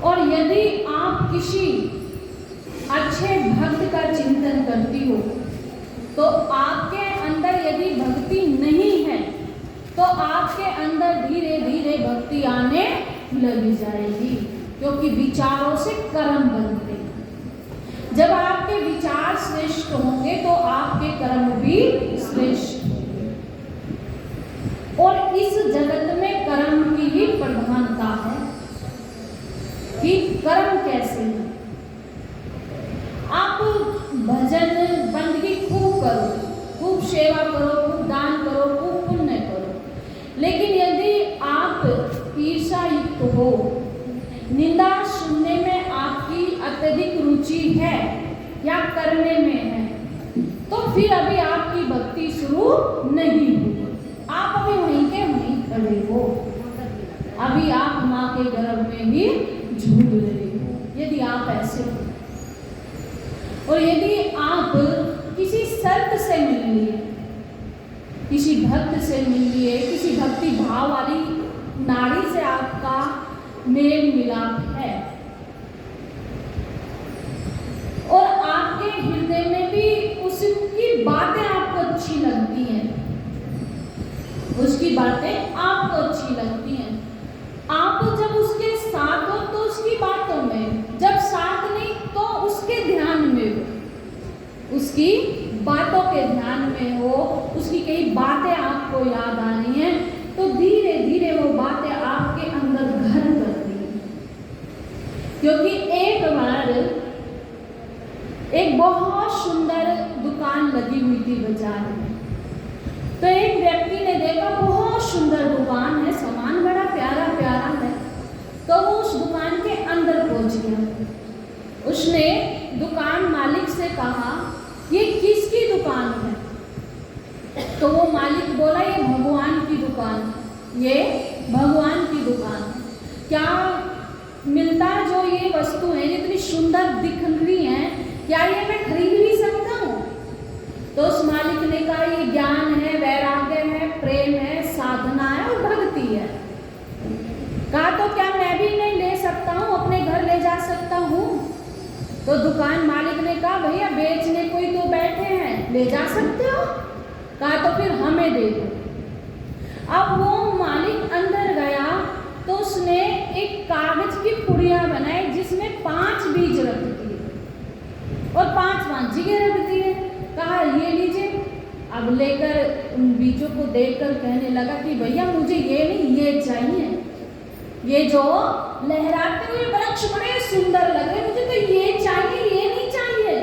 और यदि आप किसी अच्छे भक्त का चिंतन करती हो, तो आपके अंदर यदि भक्ति नहीं है तो आपके अंदर धीरे धीरे भक्ति आने लग जाएगी, क्योंकि विचारों से कर्म बनते हैं। जब आपके विचार श्रेष्ठ होंगे तो आपके कर्म भी श्रेष्ठ होंगे। और इस जगत में कर्म की ही प्रधानता है कि कर्म कैसे है। आप भजन बंदगी खूब करो, खूब सेवा करो, खूब दान करो, खूब पुण्य करो, लेकिन यदि आप ईर्ष्या युक्त हो, निंदा सुनने में आपकी अत्यधिक रुचि है या करने में है, तो फिर अभी आपकी भक्ति शुरू नहीं हुई। आप अभी वहीं के वहीं खड़े हो, अभी आप माँ के गर्भ में ही झूल रहे हो, यदि आप ऐसे हो। और यदि आप किसी संत से मिल लिए, किसी भक्त से मिल लिए, किसी भक्ति भाव वाली नारी से आपका मेल मिलाप है और आपके हृदय में भी उसकी बातें आपको अच्छी लगती हैं, उसकी बातें आपको अच्छी लगती हैं, आप जब उसके साथ हो तो उसकी बातों में, जब साथ नहीं तो उसके ध्यान में हो, उसकी बातों के ध्यान में हो, उसकी कई बातें आपको याद आनी है, तो धीरे धीरे वो बातें आपके अंदर घर करती हैं। क्योंकि एक बार एक बहुत सुंदर दुकान लगी हुई थी बाजार में, तो एक व्यक्ति ने देखा बहुत सुंदर दुकान है, सामान बड़ा प्यारा प्यारा है, तो वो उस दुकान के अंदर पहुंच गया। उसने दुकान मालिक से कहा, ये किसकी दुकान है? तो वो मालिक बोला, ये भगवान की दुकान, ये भगवान की दुकान है। क्या मिलता जो ये वस्तु है, इतनी सुंदर दिख रही है, क्या ये मैं खरीद भी सकता हूँ? तो उस मालिक ने कहा, ये ज्ञान है, वैराग्य है, प्रेम है, साधना है और भक्ति है। कहा तो क्या मैं भी नहीं ले सकता हूँ, अपने घर ले जा सकता हूँ? तो दुकान मालिक ने कहा, भैया बेचने कोई तो बैठे हैं, ले जा सकते हो? कहा तो फिर हमें दे दो। अब वो मालिक अंदर गया तो उसने एक कागज की पुड़िया बनाई जिसमें 5 बीज रख दिए और 5 जगह रख दिए। कहा ये लीजिए। अब लेकर उन बीजों को देखकर कहने लगा कि भैया मुझे ये नहीं, ये चाहिए, ये जो लहराते हुए वृक्ष बड़े सुंदर लग रहे, मुझे तो ये चाहिए, ये नहीं चाहिए।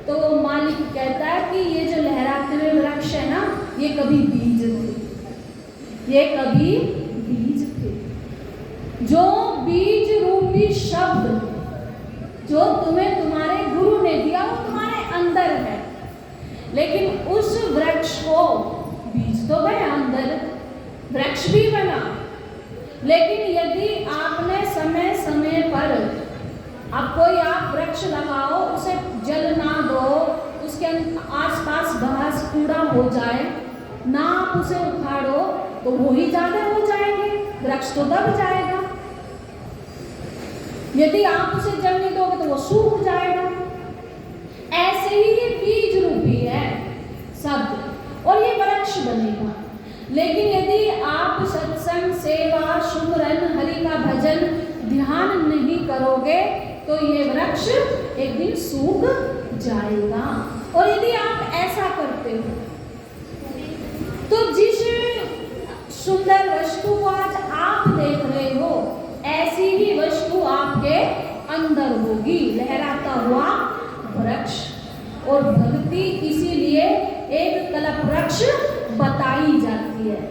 तो वो मालिक कहता है कि ये जो लहराते हुए वृक्ष है ना, ये कभी बीज थे, ये कभी बीज थे। जो बीज रूपी शब्द जो तुम्हें तुम्हारे गुरु ने दिया वो तुम्हारे अंदर है, लेकिन उस वृक्ष को बीज तो गए अंदर, वृक्ष भी बना, लेकिन यदि आपने समय समय पर, अब कोई आप वृक्ष लगाओ, उसे जल ना दो, उसके आसपास घास कूड़ा हो जाए ना, आप उसे उखाड़ो तो वो ही ज्यादा हो जाएंगे, वृक्ष तो दब जाएगा। यदि आप उसे जल नहीं दोगे तो वो सूख जाएगा। ऐसे ही ये बीज रूपी है शब्द और ये वृक्ष बनेगा। लेकिन यदि आप सत्संग, सेवा, सुमरन, हरि का भजन, ध्यान नहीं करोगे तो ये वृक्ष एक दिन सूख जाएगा। और यदि आप ऐसा करते हो तो जिस सुंदर वस्तु को आज आप देख रहे हो, ऐसी ही वस्तु आपके अंदर होगी, लहराता हुआ वृक्ष। और भक्ति इसीलिए एक कल्प वृक्ष बताई जाती है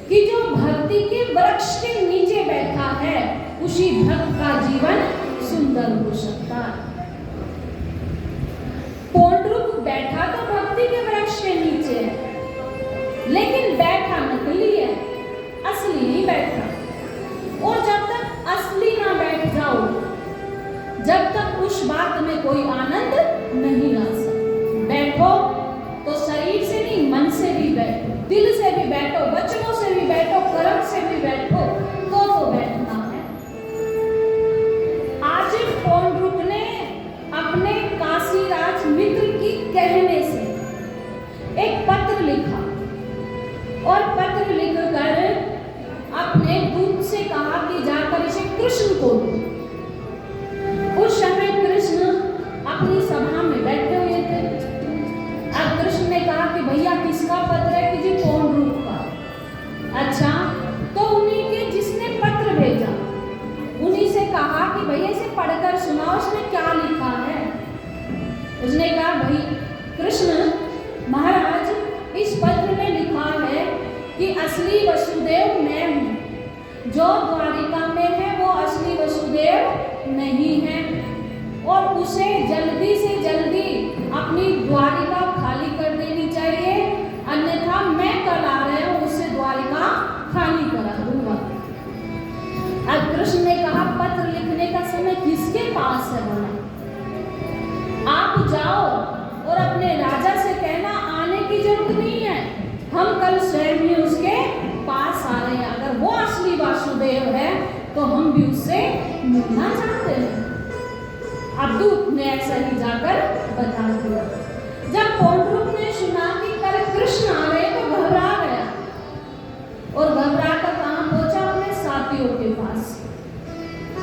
कि जो भक्ति के वृक्ष के नीचे बैठा है, उसी भक्त का जीवन सुंदर हो सकता है। पौंड्रुक बैठा तो भक्ति के वृक्ष के नीचे है, लेकिन बैठा नकली है, असली नहीं बैठा। और जब तक असली ना बैठ जाओ, जब तक उस बात में कोई आनंद नहीं आ सकता। बैठो तो शरीर से नहीं, मन से भी बैठो, दिल से भी बैठो, वचनों से भी बैठो, कर्म से भी बैठो, तो बैठना है। आज पौंड्रुक ने अपने काशीराज मित्र की कृष्ण को दूं। उस समय कृष्ण अपनी सभा में बैठे हुए थे। अब कृष्ण ने कहा कि भैया किसका पत्र है? कि जी पौंड्रुक का। अच्छा, तो उन्हीं के जिसने पत्र भेजा उन्हीं से कहा कि भैया इसे पढ़कर सुनाओ, उसने क्या लिखा है। उसने कहा भाई कृष्ण महाराज, इस पत्र में लिखा है कि असली वसुदेव मैं हूँ, जो द्वारिका में है वो असली वसुदेव नहीं है और उसे जल्दी से जल्दी अपनी द्वारिका खाली कर देनी चाहिए, अन्यथा मैं कल आ रहा हूँ उससे द्वारिका खाली करा दूंगा। अब कृष्ण ने कहा पत्र लिखने का समय किसके पास है बोला? आप जाओ और अपने राजा से कहना आने की जरूरत नहीं है, हम कल स्वयं ही उसके पास आ रहे हैं। अगर वो असली वासुदेव है तो हम भी उससे मिलना चाहते हैं। अब दूत ने ऐसा ही जाकर बता दिया। जब पौंड्रुक ने सुना कि कल कृष्ण आ रहे तो घबरा गया और घबरा कर कहाँ पहुंचा? अपने साथियों के पास।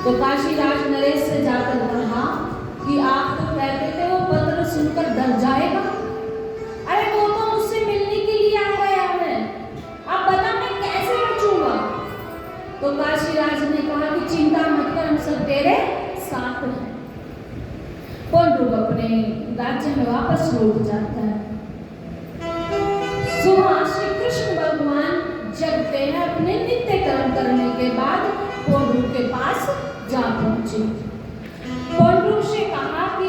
तो काशीराज नरेश से जाकर कहा कि आप तो कहते थे वो पत्र सुनकर डर जाएगा, अरे वो तो मुझसे मिलने के लिए आ गया है, अब बता मैं कैसे बचूंगा? तो काशीराज ने कहा कि चिंता मत कर, हम सब तेरे साथ हैं। पौंड्रुक अपने राज्य में वापस लौट जाता है। सुबह श्री कृष्ण भगवान जगते हैं, अपने नित्य कर्म करने के बाद पौंड्रुक के पास जा पहुंचे। पौंड्रुक से कहा कि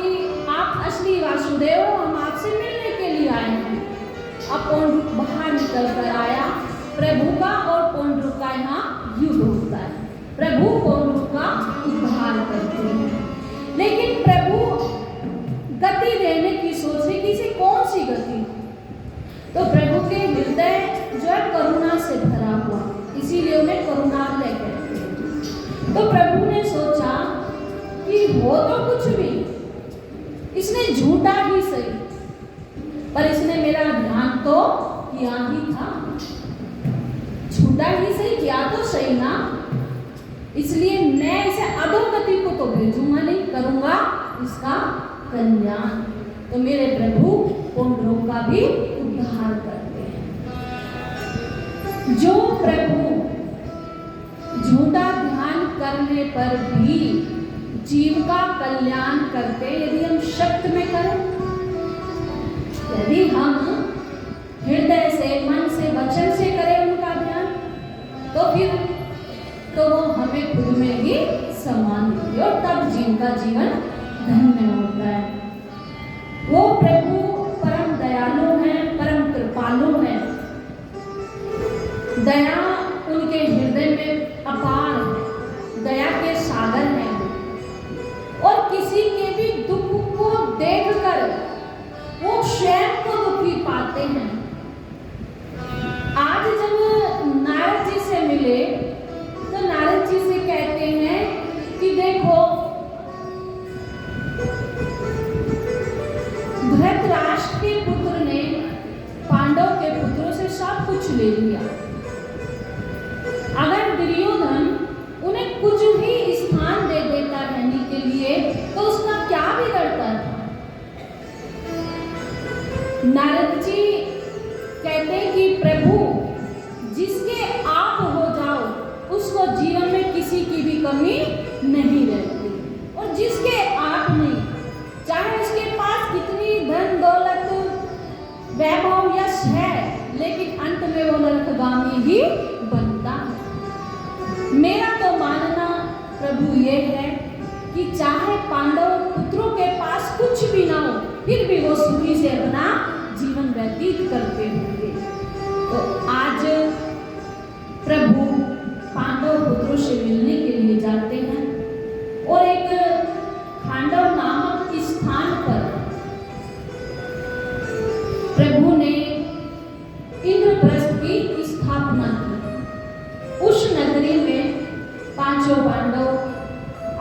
आप असली वासुदेव हो, हम आपसे मिलने के लिए आए हैं। अब पौंड्रुक बाहर निकल कर आया। प्रभु का और पौंड्रुक का यहाँ युद्ध होता है। प्रभु पौंड्रुक का उद्धार करते हैं, लेकिन प्रभु गति देने की सोच रही, किसी कौन सी गति? तो प्रभु के हृदय जो है करुणा से भरा हुआ, इसीलिए उन्हें करुणालय कहते हैं। तो प्रभु ने सोचा कि हो तो कुछ भी, इसने झूठा ही सही, पर इसने मेरा ध्यान तो किया ही था। झूठा ही सही, किया तो सही ना, इसलिए मैं इसे अधोगति को तो भेजूंगा नहीं, करूंगा इसका कल्याण। तो मेरे प्रभु पौंड्रुक का भी उद्धार करते हैं। जो प्रभु झूठा ध्यान करने पर भी जीव का कल्याण करते, यदि हम शब्द में करें, यदि हम हृदय से, मन से, वचन से करें उनका ध्यान, तो फिर तो वो हमें खुद में ही समान होगी और तब जीव का जीवन धन्य होता है। वो प्रभु परम दयालु हैं, परम कृपालु हैं। दया उनके हृदय में अपार है, दया के सागर हैं और किसी के भी दुख को देखकर वो स्वयं को दुखी पाते हैं। आज जब नारद जी से मिले तो नारद जी से कहते हैं कि देखो धृतराष्ट्र के पुत्र ने पांडव के पुत्रों से सब कुछ ले लिया, अगर दुर्योधन उन्हें कुछ भी स्थान दे देता रहने के लिए तो उसका क्या बिगड़ता था? नारद जी कहते हैं कि प्रभु जिसके आप हो जाओ उसको जीवन में किसी की भी कमी नहीं रहती, और जिसके आप नहीं, चाहे उसके पास कितनी धन दौलत वैभव यश है, लेकिन अंत में वो नरकगामी ही बनता है। मेरा तो मानना प्रभु ये है कि चाहे पांडव पुत्रों के पास कुछ भी ना हो, फिर भी वो सुखी से अपना जीवन व्यतीत करते होंगे। तो आज प्रभु पांडव पुत्रों से मिलने के लिए जाते हैं और एक खांडव नामक स्थान पर प्रभु ने इंद्रप्रस्थ की स्थापना की। उस नगरी में पांचों पांडव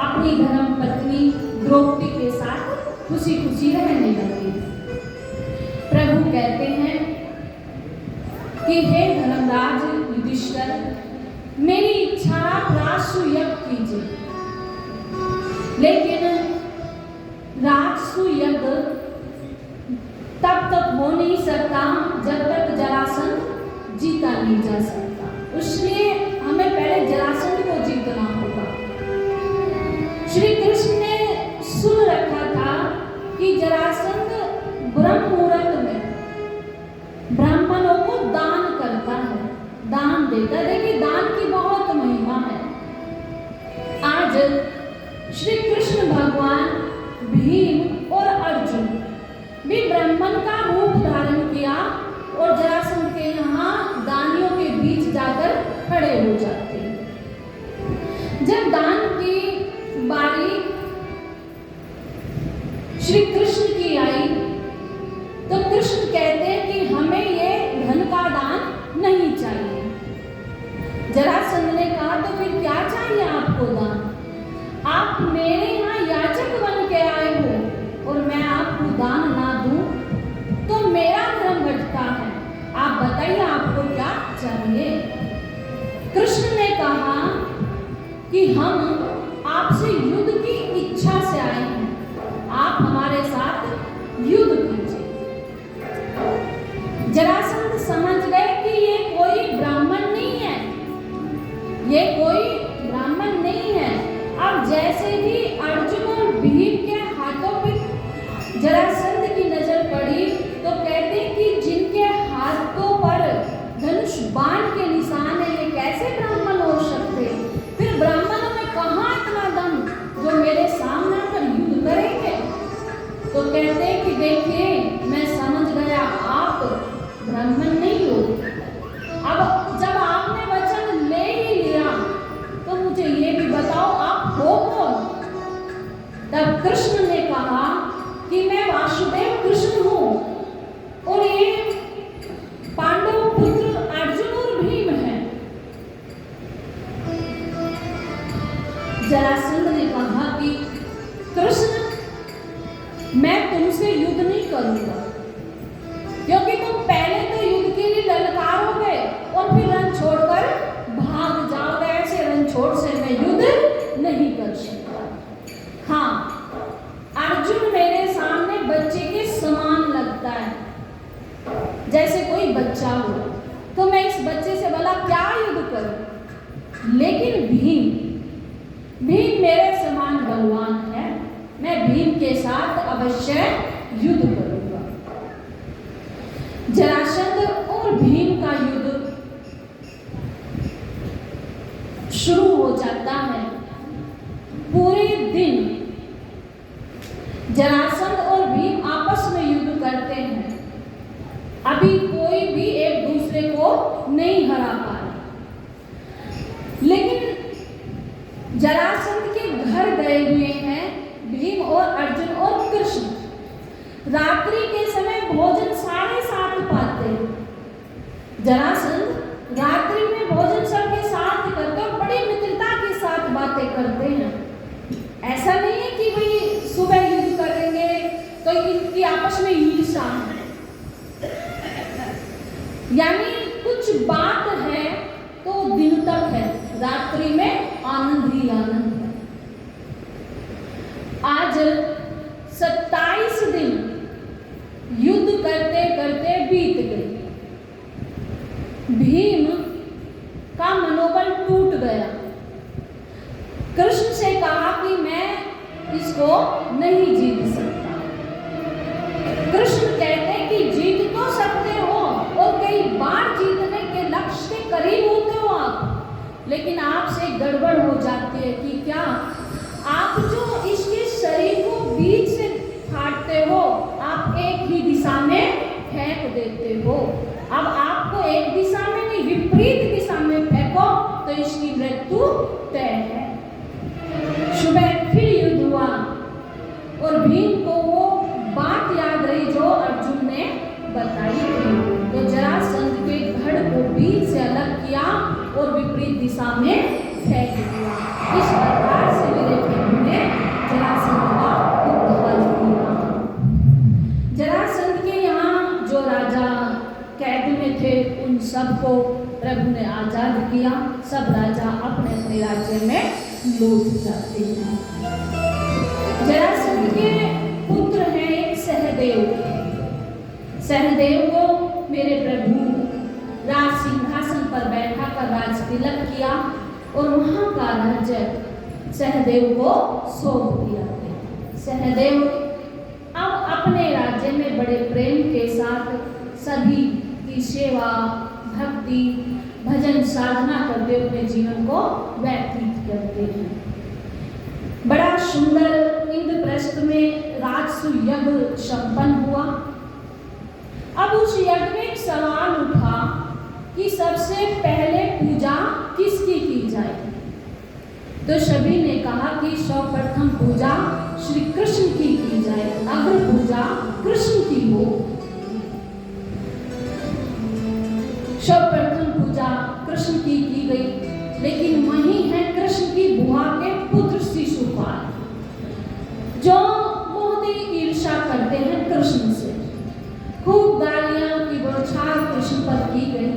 अपनी धर्म पत्नी द्रौपदी के साथ खुशी खुशी रहने लगे। प्रभु कहते हैं कि हे धर्मराज युधिष्ठिर, मेरी इच्छा प्राश्रय कीजिए। लेकिन राजसूय यज्ञ तब तक हो नहीं सकता जब तक जरासंध जीता नहीं जा सकता। इसलिए हमें पहले जरासंध को जीतना होगा। श्री कृष्ण ने सुन रखा था कि जरासंध ब्रह्म मुहूर्त में ब्राह्मणों को दान करता है, दान देता है। देखिए दान की बहुत महिमा है। आज श्री कृष्ण भगवान, भीम और अर्जुन भी ब्राह्मण का रूप धारण किया और जरासंध के यहाँ दानियों के बीच जाकर खड़े हो जाते हैं। जब दान की बारी श्री कृष्ण की आई तो कृष्ण कहते हैं कि हमें ये धन का दान नहीं चाहिए। जरासंध ने कहा तो फिर क्या चाहिए आपको दान? आप मेरे यहाँ याचक बन के आए हो और मैं आपको दान ना दूं तो मेरा धर्म घटता है। आप बताइए आपको क्या चाहिए? कृष्ण ने कहा कि हम आपसे युद्ध की इच्छा से आए हैं, आप हमारे साथ युद्ध कीजिए। जरासंध समझ गए कि ये कोई ब्राह्मण नहीं है, ये कोई ब्राह्मण नहीं है। अब जैसे ही अर्जुन और भीम के हाथों पे जरासंध की नजर पड़ी तो कहते हैं कि जिनके हाथों पर धनुष बाण के निशान है, ये कैसे ब्राह्मण हो सकते? फिर ब्राह्मणों में कहाँ इतना दम जो मेरे सामने आकर युद्ध करेंगे? तो कहते हैं कि देखिए मैं समझ गया आप ब्राह्मण नहीं हो। अब जब आपने वचन ले ही लिया तो मुझे ये भी बताओ आप हो कौन? तब कृष्ण ने कहा कि मैं वासुदेव कृष्ण हूं और ये पांडव पुत्र अर्जुन और भीम हैं। जरासंध ने कहा कि कृष्ण मैं तुमसे युद्ध नहीं करूंगा क्योंकि तुम पहले तो युद्ध के लिए ललकारोगे और फिर रण छोड़कर भाग जाओगे। ऐसे रण छोड़ से मैं युद्ध नहीं कर सकता। हाँ, अर्जुन मेरे सामने बच्चे के समान लगता है, जैसे कोई बच्चा हो, तो मैं इस बच्चे से भला क्या युद्ध करूं? लेकिन भीम मेरे समान बलवान है, मैं भीम के साथ अवश्य युद्ध करूंगा। जरासंध और भीम का युद्ध शुरू हो जाता है। पूरे दिन जरासंध और भीम आपस में युद्ध करते हैं। अभी कोई भी एक दूसरे को नहीं हरा पा रहा। लेकिन जरासंध के घर गए हुए हैं भीम और अर्जुन और कृष्ण। रात्रि के समय भोजन 7:30 पाते हैं। जरासंध रात्रि में भोजन सबके साथ करके बड़ी मित्रता के साथ बातें करते हैं। ऐसा नहीं है कि भाई सुबह युद्ध करेंगे तो इनकी आपस में ईर्ष्या है, यानी कुछ बात है तो दिन तक है, रात्रि में आनंद ही आनंद है। आज 27 दिन युद्ध करते करते बीत गए। भीम का मनोबल टूट गया। कृष्ण से कहा कि मैं इसको नहीं जीत सकता। कृष्ण कहते हैं कि जीत तो सकते हो और कई बार जीतने के लक्ष्य के करीब होते हो आप, लेकिन आपसे गड़बड़ हो जाती है कि क्या आप जो इसके शरीर को बीच से काटते हो, आप एक ही दिशा में फेंक देते हो। अब आपको एक दिशा में नहीं विपरीत दिशा में फेंको तो इसकी मृत्यु तय है। सुबह फिर युद्ध हुआ और भीम को वो बात याद रही जो अर्जुन ने बताई थी, तो जरासंध के धड़ को बीच से अलग किया और विपरीत दिशा में फेंक दिया। इस प्रकार से मेरे प्रभु ने जरासंध का उद्धार किया। जरासंध के यहाँ जो राजा कैद में थे उन सबको प्रभु ने आजाद किया। सब राजा अपने अपने राज्य में लौट जाते हैं। जरासंध के पुत्र हैं एक सहदेव। सहदेव को मेरे प्रभु राज सिंहासन पर बैठा कर राज तिलक किया और वहां का राज्य सहदेव को सौंप दिया। सहदेव अब अपने राज्य में बड़े प्रेम के साथ सभी की सेवा, भक्ति, भजन, साधना करते अपने जीवन को व्यतीत करते हैं। बड़ा सुंदर इंद्रप्रस्थ में राजसु यज्ञ संपन्न हुआ। अब उस यज्ञ में एक सवाल उठा कि सबसे पहले पूजा किसकी की जाए। तो सभी ने कहा कि सर्वप्रथम पूजा श्री कृष्ण की जाए, अग्र पूजा कृष्ण की हो। सर्वप्रथम पूजा कृष्ण की गई, लेकिन वही है कृष्ण की बुआ के पुत्र शिशुपाल, जो बहुत ही ईर्ष्या करते हैं कृष्ण से। खूब गालियां की बौछार कृष्ण पर की गई,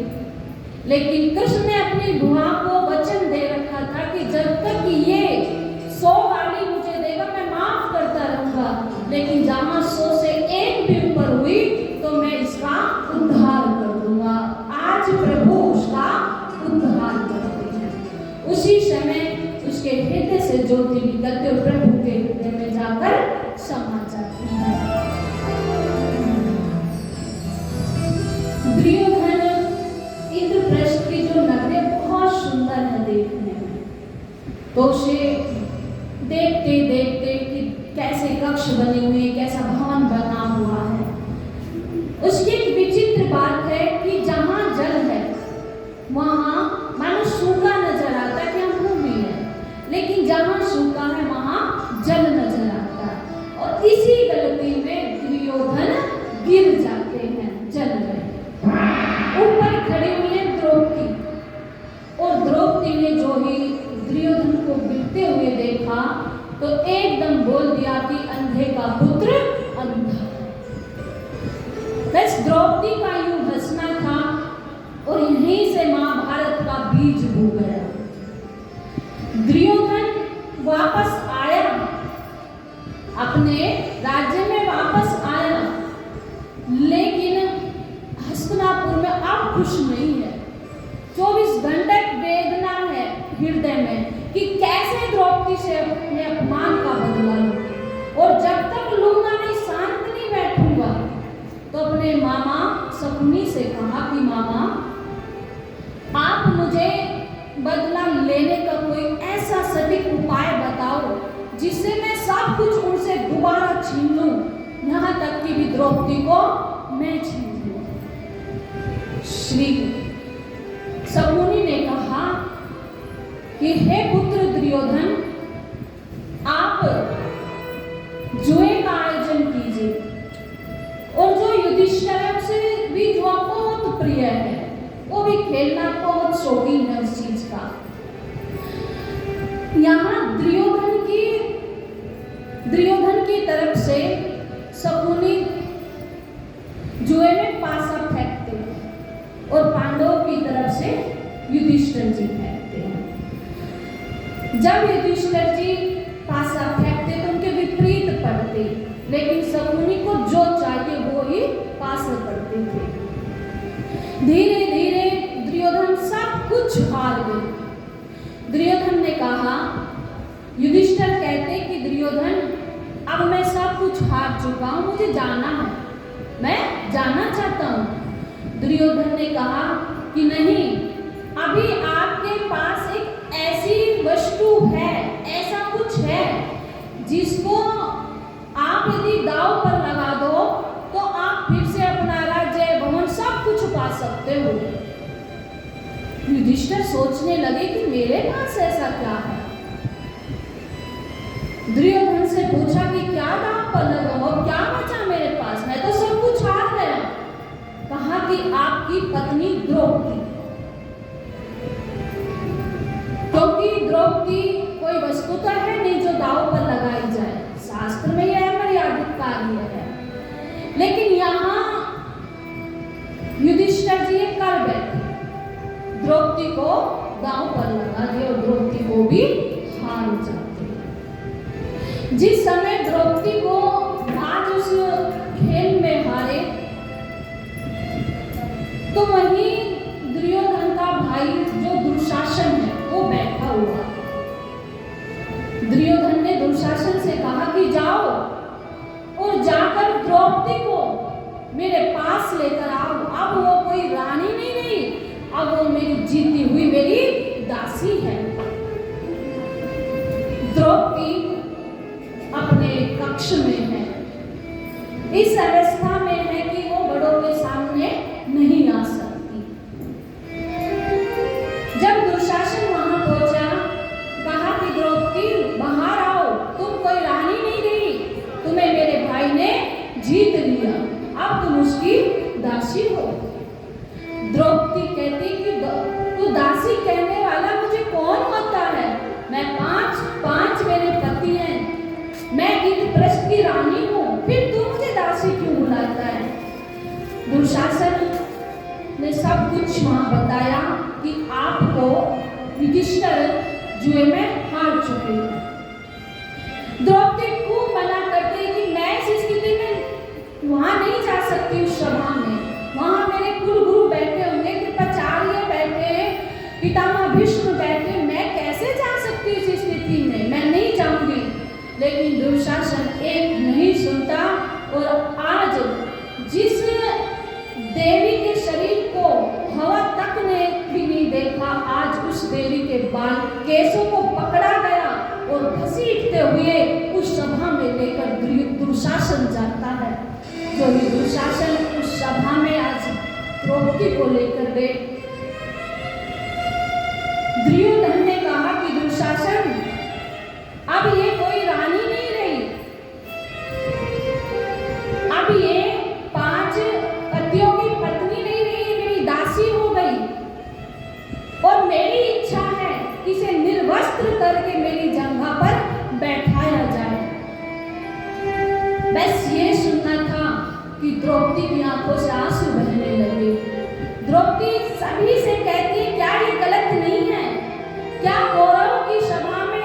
लेकिन कृष्ण ने अपनी बुआ को वचन दे रखा था कि जब तक ये 100 गाली मुझे देगा मैं माफ करता रहूंगा, लेकिन जहां 100 से एक भी ऊपर हुई तो मैं इसका उद्धार कर दूंगा। आज प्रभु उसका उद्धार करते हैं। उसी समय उसके हृदय से ज्योति निकलते और प्रभु के हृदय में जाकर समा जाती है। दुर्योधन इंद्रप्रस्थ की जो नगरी बहुत सुंदर है देखने में, तो उसे देखते देखते कि कैसे कक्ष बने हुए, कैसा भवन बना हुआ है। उसकी एक विचित्र बात है कि जहां जल है वहां मानो सूखा नजर आता है कि हम भूमि है, लेकिन जहां सूखा है वहां जल नजर आता है। और इसी गलती में दुर्योधन गिर जाते हैं जल में। ऊपर खड़ी हुई है द्रौपदी, और द्रौपदी ने जो ही दुर्योधन को गिरते हुए देखा तो एकदम बोल दिया कि अंधे का पुत्र अंधा। बस द्रौपदी का यूं हंसना था और यहीं से महाभारत का बीज बो गया। दुर्योधन वापस आया, अपने राज्य में वापस आया, लेकिन हस्तिनापुर में अब खुश नहीं है। 24 घंटे वेदना है हृदय में कि कैसे द्रौपदी से अपने अपमान का बदला लूं, और जब तक लूंगा नहीं, शांत नहीं बैठूंगा। तो अपने मामा शकुनी से कहा कि मामा, आप मुझे बदला लेने का कोई ऐसा सटीक उपाय बताओ जिससे मैं सब कुछ उनसे दोबारा छीन लूं, यहाँ तक कि भी द्रौपदी को मैं छीन लूं। श्री शकुनी ने कहा कि हे पुत्र दुर्योधन, आप जुए का आयोजन कीजिए, और जो युधिष्ठिर से भी जुआ बहुत प्रिय है, वो भी खेलना बहुत शौकीन है उस चीज का। यहाँ दुर्योधन की तरफ से शकुनी जुए में पासा फेंकते हैं और पांडवों की तरफ से युधिष्ठिर जी फेंकते हैं। जब युधिष्ठिर जी पासा फेंकते तो उनके विपरीत पड़ते, लेकिन शकुनी को जो चाहिए वो ही पासा पड़ते थे। धीरे धीरे दुर्योधन सब कुछ हार गए। दुर्योधन ने कहा, युधिष्ठिर कहते कि दुर्योधन, अब मैं सब कुछ हार चुका हूं, मुझे जाना है, मैं जाना चाहता हूं। दुर्योधन ने कहा कि नहीं, अभी आपके पास एक ऐसी वस्तु है, ऐसा कुछ है जिसको आप यदि दांव पर लगा दो तो आप फिर से अपना राज्य, भवन सब कुछ पा सकते हो। युधिष्ठिर सोचने लगे कि मेरे पास ऐसा क्या है। दुर्योधन से पूछा कि क्या दांव पर लगाऊं, और क्या बचा मेरे पास, मैं तो सब कुछ हार गया। कहा कि आपकी पत्नी द्रौपदी, क्योंकि द्रौपदी कोई वस्तु तो है नहीं जो दांव पर लगाई जाए, शास्त्र में यह मर्यादित कार्य है। लेकिन यहाँ युधिष्ठिर जी कर बैठे, द्रौपदी को दांव पर लगा दिया और द्रौपदी को भी हार जाते। जिस समय द्रौपदी को आज उस खेल में हारे, तो वहीं दुर्योधन का भाई जो दुशासन है वो बैठा हुआ। दुर्योधन ने दुशासन से कहा कि जाओ और जाकर द्रौपदी को मेरे पास लेकर आओ। अब वो कोई रानी नहीं रही, अब वो मेरी जीती हुई मेरी दासी है। द्रौपदी अपने कक्ष में है, इस अवस्था में है कि वो बड़ों के सामने नहीं आ सकती। जब दुशासन वहां पहुंचा, कहा कि द्रौपदी बाहर आओ, तुम कोई रानी नहीं रही, तुम्हें मेरे भाई ने जीत लिया, अब तुम उसकी दासी हो। द्रौपदी कहती कि तू दासी कहने वाला मुझे कौन होता है? मैं पांच मेरे पति हैं, मैं इंद्रप्रस्थ की रानी हूँ, फिर तू मुझे दासी क्यों बुलाता है? दुशासन ने सब कुछ वहां बताया कि आपको युधिष्ठिर जुए में हार चुके हैं। द्रौपदी खूब मना करती है कि मैं इस स्थिति में वहां नहीं जा सकती, उस सभा में। वहां मेरे कुल गुरु बैठे होंगे, कृपाचार्य बैठे, पितामह भीष्म बैठे, मैं कैसे जा सकती इस स्थिति में? मैं नहीं जाऊंगी। लेकिन दुशासन एक नहीं सुनता और आज जिस देवी के शरीर को हवा तक ने भी नहीं देखा, आज उस देवी के बाल केसों को पकड़ा गया और घसीटते हुए उस सभा में लेकर दुशासन जाता है। जो ही दुशासन उस सभा में आज द्रौपदी को लेकर गए, दुर्योधन ने कहा कि दुशासन अब ये कोई रानी नहीं रही, अब ये 5 पतियों की पत्नी नहीं रही, मेरी दासी हो गई और मेरी इच्छा है कि इसे निर्वस्त्र करके मेरी जंघा पर बैठाया जाए। बस ये सुनना था कि द्रौपदी की आंखों से आंसू बहने लगे। द्रौपदी सभी से कहती है, क्या ये गलत नहीं है? क्या कौरवों की सभा में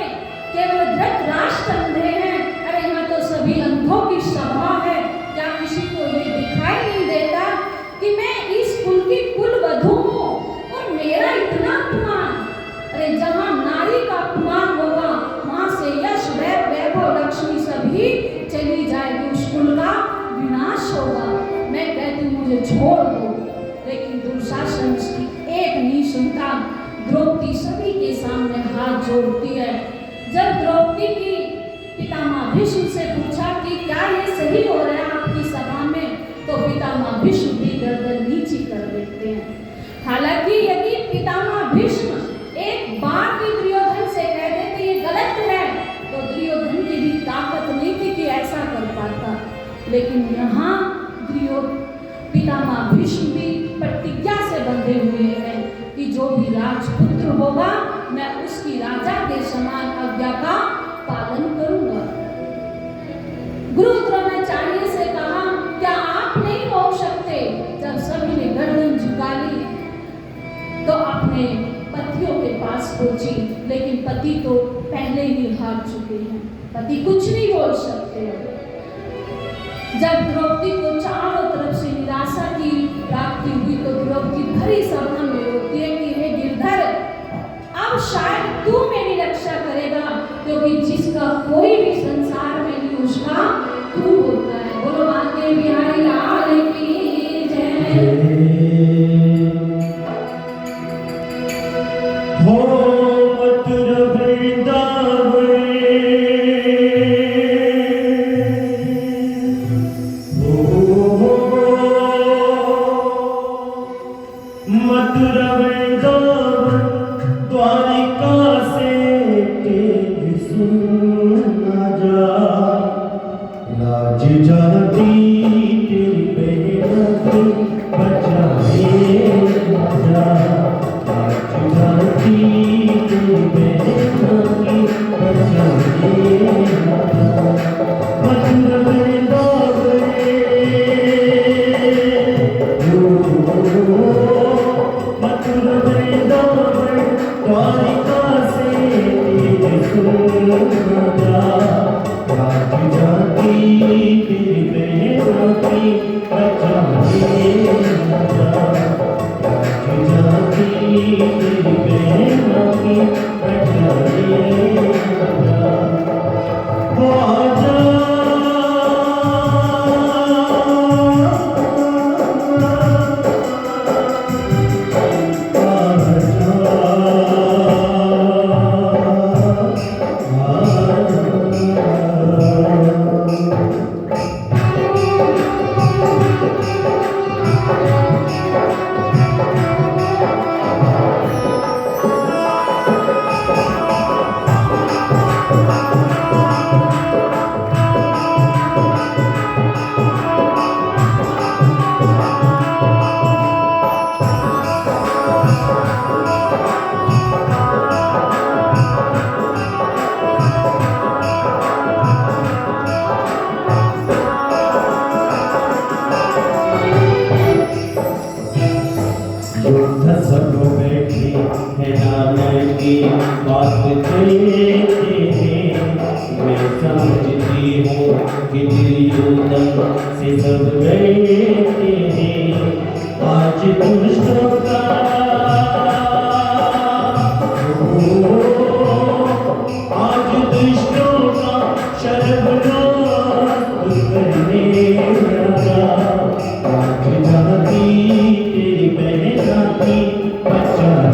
केवल धृतराष्ट्र अंधे हैं? अरे यहाँ तो सभी अंधों की सभा है। क्या किसी को ये दिखाई नहीं देता कि मैं इस कुल की कुलवधू हूँ और मेरा इतना अपमान? अरे जहाँ नारी का अपमान होगा वहां से यश वैभव लक्ष्मी सभी चली जाएगी, उस कुल का विनाश होगा। मैं कहती हूँ मुझे छोड़ दो, लेकिन दुशासन की एक नहीं सुनता। द्रौपदी सभी के सामने हाथ जोड़ती है। जब द्रौपदी की पितामह भीष्म से पूछा कि क्या ये सही हो रहा है आपकी सभा में, तो पितामह भीष्म भी गर्दन नीची कर देते हैं। हालांकि यदि पितामह भीष्म एक बार भी दुर्योधन से कह देते ये गलत है, तो दुर्योधन की भी ताकत नहीं थी कि ऐसा कर पाता। लेकिन यहाँ पितामह भीष्म भी प्रतिज्ञा से बंधे हुए हैं कि जो भी राजपुत्र होगा मैं उसकी राजा के समान आज्ञा का पालन करूंगा। गुरु द्रोणाचार्य से कहा, क्या आप नहीं रोक सकते? जब सभी ने गर्दन झुका ली तो अपने पतियों के पास पहुंची, लेकिन पति तो पहले ही हार चुके हैं, पति कुछ नहीं बोल सकते। जब द्रौपदी को चारों तरफ से निराशा की प्राप्ति हुई तो द्रौपदी भरी सभा में रोती है कि हे गिरधर, अब शायद तू मेरी रक्षा करेगा, क्योंकि जिसका कोई भी संसार में नहीं उसका तू होता है। बोलो बांके बिहारी लाल की जय। लाज जाती तेरी मेहनत बचाई बात मैं समझती हूँ कि दुर्योधन से सब गए आज दुष्टों का आज दुष्टों का सर्वनाश करने लगा आज जाती तेरी बहना की बचाने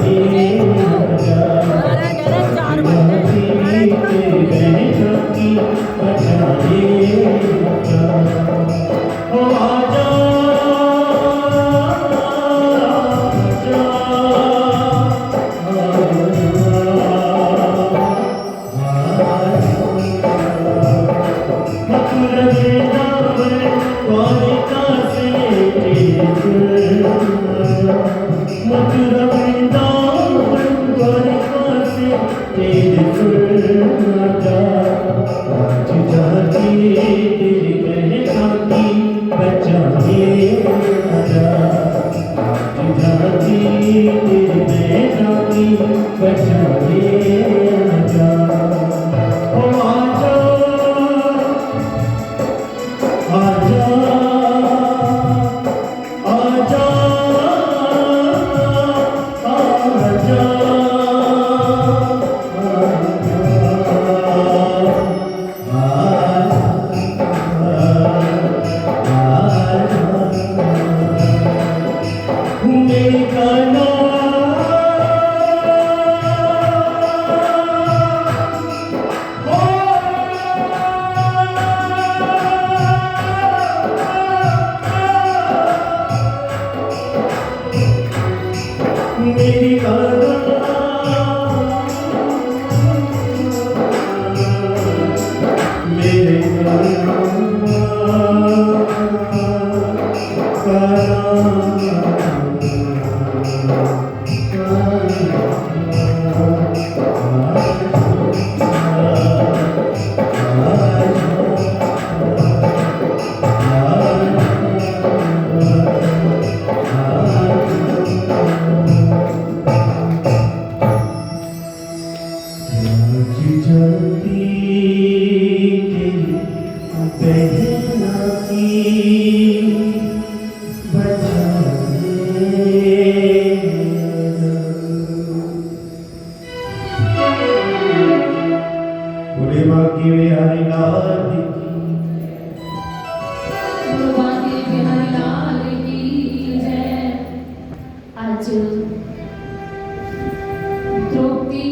द्रौपदी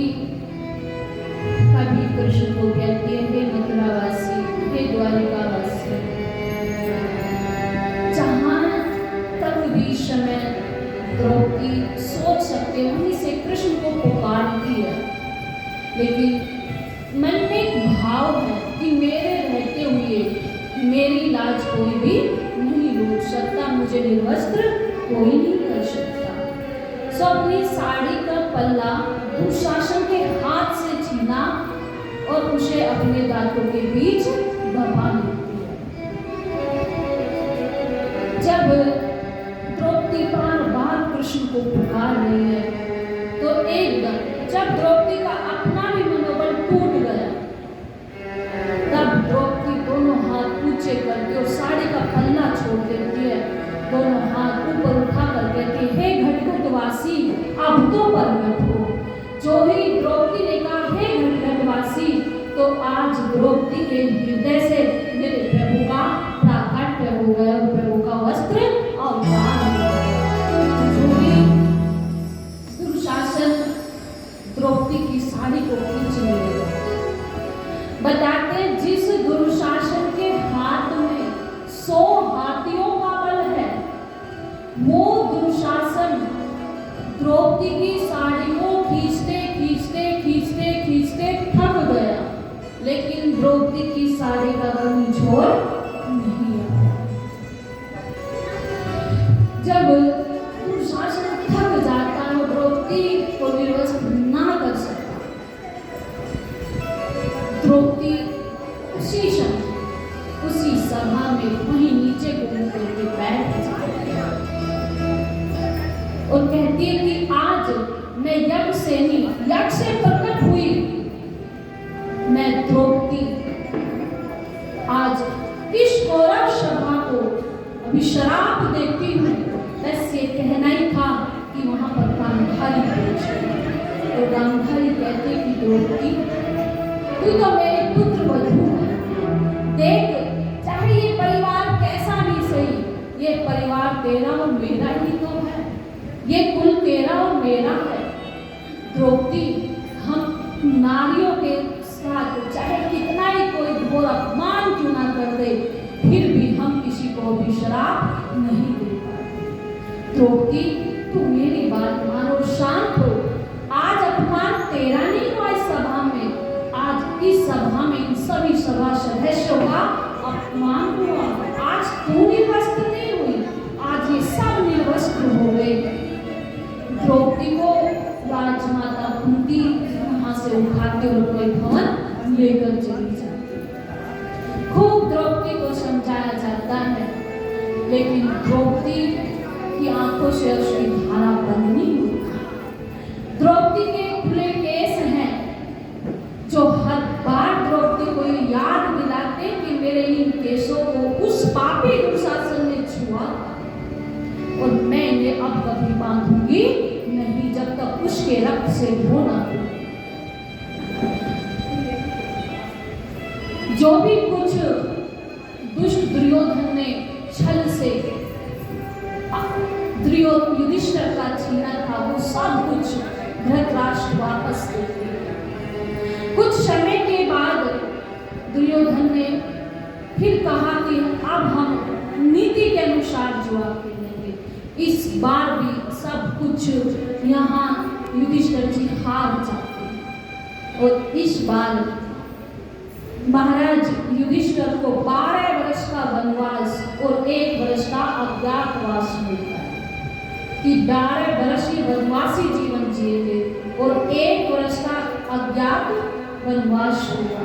कभी कृष्ण को कहती है, हे मथुरावासी, हे द्वारिकावासी, जहाँ तक भी समय द्रौपदी सोच सकते वहीं से कृष्ण को पुकारती है, लेकिन मन में एक भाव है कि मेरे रहते हुए मेरी लाज कोई भी नहीं लूट सकता, मुझे निर्वस्त्र कोई नहीं कर सकता। सो अपनी साड़ी का पल्ला दुशासन के हाथ से छीना और उसे अपने दांतों के बीच दबा लेती है। जब द्रौपदी बार बार कृष्ण को पुकार रही है, तो एकदम जब द्रौपदी का अपना भी मनोबल टूट गया, तब द्रौपदी दोनों हाथ ऊंचे करके और साड़ी का पल्ला छोड़ देती है, दोनों हाथ ऊपर उठा कर कहती है, हे घटघटवासी, अब तो प्रगट हो। जो ही द्रौपदी ने कहा, हे घटघटवासी, तो आज द्रौपदी के हृदय से मेरे प्रभु का प्राकट्य हो गया, प्रभु का वस्त्र अवतार हो गया। जो भी दुशासन द्रौपदी की साड़ी को खींचने लगा, बताते जिस दुशासन के हाथ में 100 हाथियों का बल है, वो दुशासन द्रौपदी की साड़ी को खींचते खींचते खींचते खींचते थक गया, लेकिन द्रौपदी की साड़ी का रंग छोड़ नहीं आया। जब जब दुशासन थक जाता है और द्रौपदी को निर्वस्त्र ना कर सकता, द्रौपदी उसी समय उसी सभा में वहीं नीचे घूम करके बैठ जाती है और कहती है कि आज मैं यज्ञ से प्रकट हुई, मैं द्रौपदी आज इस कौरव सभा को अभी श्राप देती हूँ। बस ये कहना ही था कि वहां पर गांधारी पहुंचे और गांधारी कहते कि द्रौपदी तू तो मेरे पुत्र वधू है, देख चाहे ये परिवार कैसा भी सही, ये परिवार तेरा और मेरा ही तो है, ये कुल तेरा और मेरा है। द्रौपदी हम नारियों के साथ चाहे कितना ही कोई घोर अपमान क्यों ना कर दे, फिर भी हम किसी को भी श्राप नहीं दे पाते। द्रौपदी तू मेरी बात मान और शांत हो, आज अपमान तेरा नहीं हुआ इस सभा में, आज इस सभा में इन सभी सभा सदस्यों का अपमान हुआ। आज तू निर्वस्त्र नहीं हुई, आज ये सब निर्वस्त्र हो गए। द्रौपदी को राजमाता कुंती वहां से उठाते और कोई भवन लेकर चली जाती है। खूब द्रौपदी को समझाया जाता है, लेकिन द्रौपदी की आंखों से अश्रु धारा बंद नहीं हुई। द्रौपदी के खुले केस हैं जो हर बार द्रौपदी को याद दिलाते कि मेरे इन केसों को उस पापी दुशासन ने छुआ और मैं इन्हें अब कभी बांधूंगी नहीं जब तक उसके रक्त से धो ना हो। जो भी कुछ दुष्ट दुर्योधन ने छल से युधिष्ठिर का छीना था, वो सब कुछ धृतराष्ट्र वापस दे दिया। कुछ समय के बाद दुर्योधन ने फिर कहा कि अब हम नीति के अनुसार जुआ खेलेंगे। इस बार भी सब कुछ यहाँ युधिष्ठिर जी हार जाते हैं और इस बार महाराज युधिष्ठिर को 12 वर्ष का वनवास और 1 वर्ष का अज्ञातवास मिलता है कि 12 वर्ष ही वनवासी जीवन जिए थे और 1 वर्ष का अज्ञात वनवास हुआ।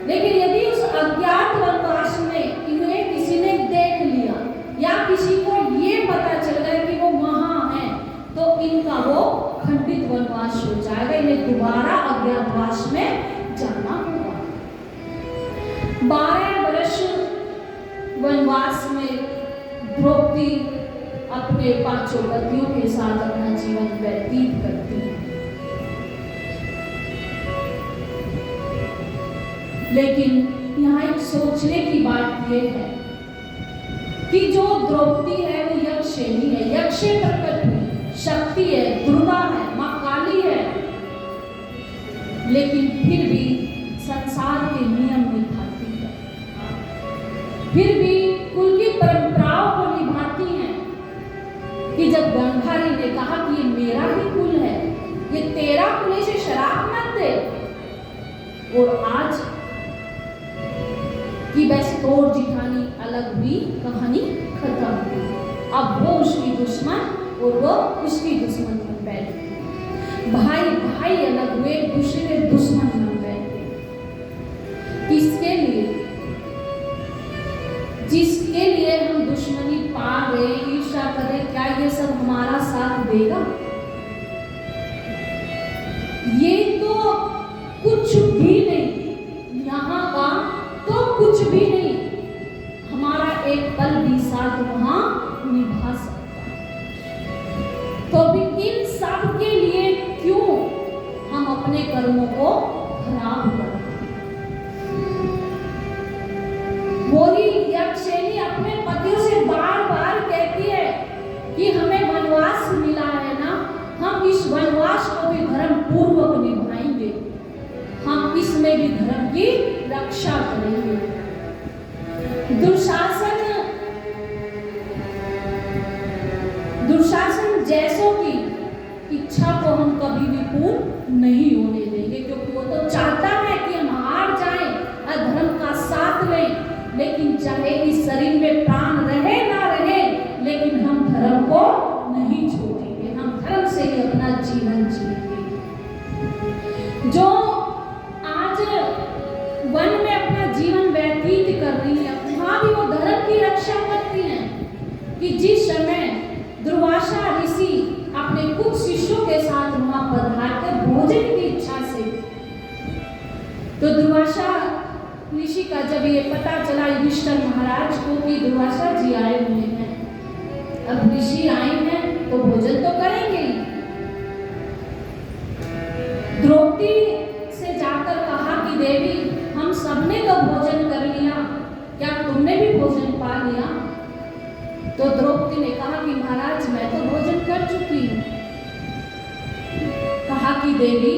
लेकिन यदि उस अज्ञात वनवास में इन्हें किसी ने देख लिया या किसी को ये पता चल गया कि वो वहां है, तो इनका वो खंडित वनवास हो जाएगा, इन्हें दोबारा अज्ञातवास में जाना होगा। 12 वर्ष वनवास में द्रौपदी अपने 5 पतियों के साथ अपना जीवन व्यतीत करती है। लेकिन यहाँ एक सोचने की बात यह है कि जो द्रौपदी है वो यक्षिणी है, यक्ष से प्रकट हुई शक्ति है, दुर्गा है, माँ काली है, लेकिन फिर भी संसार के नियम निभाती है, फिर भी कुल की परंपराओं को निभाती हैं। कि जब गांधारी ने कहा कि ये मेरा ही कुल है, ये तेरा कुल, इसे शराब मत दे, और आज कि बस तोड़ जिठानी अलग हुई, कहानी खत्म हुई। अब वो उसकी दुश्मन और वो उसकी दुश्मन बन बैठे, भाई भाई अलग हुए, दूसरे दुश्मन बन बैठे। किसके लिए? जिसके लिए हम दुश्मनी पा रहे, ईर्ष्या करें, क्या ये सब हमारा साथ देगा? ये तो कुछ भी नहीं, यहाँ का तो कुछ भी नहीं, हमारा एक पल भी साथ वहां निभा सकता। तो भी इन सब के लिए क्यों हम अपने कर्मों को खराब करते? बोली यक्षिणी अपने पतियों से बार बार कहती है कि हमें वनवास मिला है ना, हम इस वनवास को भी धर्म पूर्वक निभाएंगे, हम इसमें भी धर्म की रक्षा करेंगे। दुशासन जैसों की इच्छा को हम कभी भी पूर्ण नहीं होने देंगे, क्योंकि वो तो चाहता है कि हम हार जाएं, अधर्म का साथ लें, लेकिन चाहे इस शरीर में प्राण रहे ना रहे, लेकिन हम धर्म को जीवन जिएंगी। जो आज वन में अपना जीवन व्यतीत कर रही है, वहां भी वो धर्म की रक्षा करती हैं कि जिस समय दुर्वासा ऋषि अपने कुछ शिष्यों के साथ वहां पधार कर भोजन की इच्छा से, तो दुर्वासा ऋषि का जब ये पता चला युधिष्ठिर महाराज को कि दुर्वासा जी आए हुए हैं, अब ऋषि आए हैं तो भोजन तो करेंगे ही। द्रौपदी से जाकर कहा कि देवी, हम सबने तो भोजन कर लिया, क्या तुमने भी भोजन पा लिया? तो द्रौपदी ने कहा कि महाराज मैं तो भोजन कर चुकी हूँ। कहा कि देवी,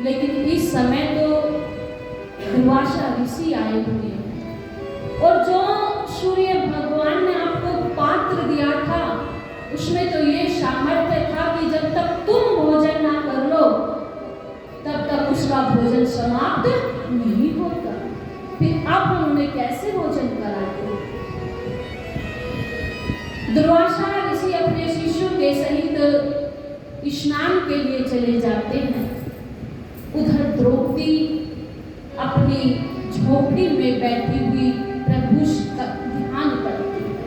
लेकिन इस समय तो दुर्वासा ऋषि आए हुए हैं, और जो सूर्य भगवान ने आपको पात्र दिया था उसमें तो ये सामर्थ्य था कि जब तक तुम भोजन ना कर लो तब तक उसका भोजन समाप्त नहीं होता, फिर आप उन्हें कैसे भोजन कराते? दुर्वासा ऋषि अपने शिष्यों के सहित स्नान के लिए चले जाते हैं। उधर द्रौपदी अपनी झोपड़ी में बैठी हुई प्रभु का ध्यान करती है।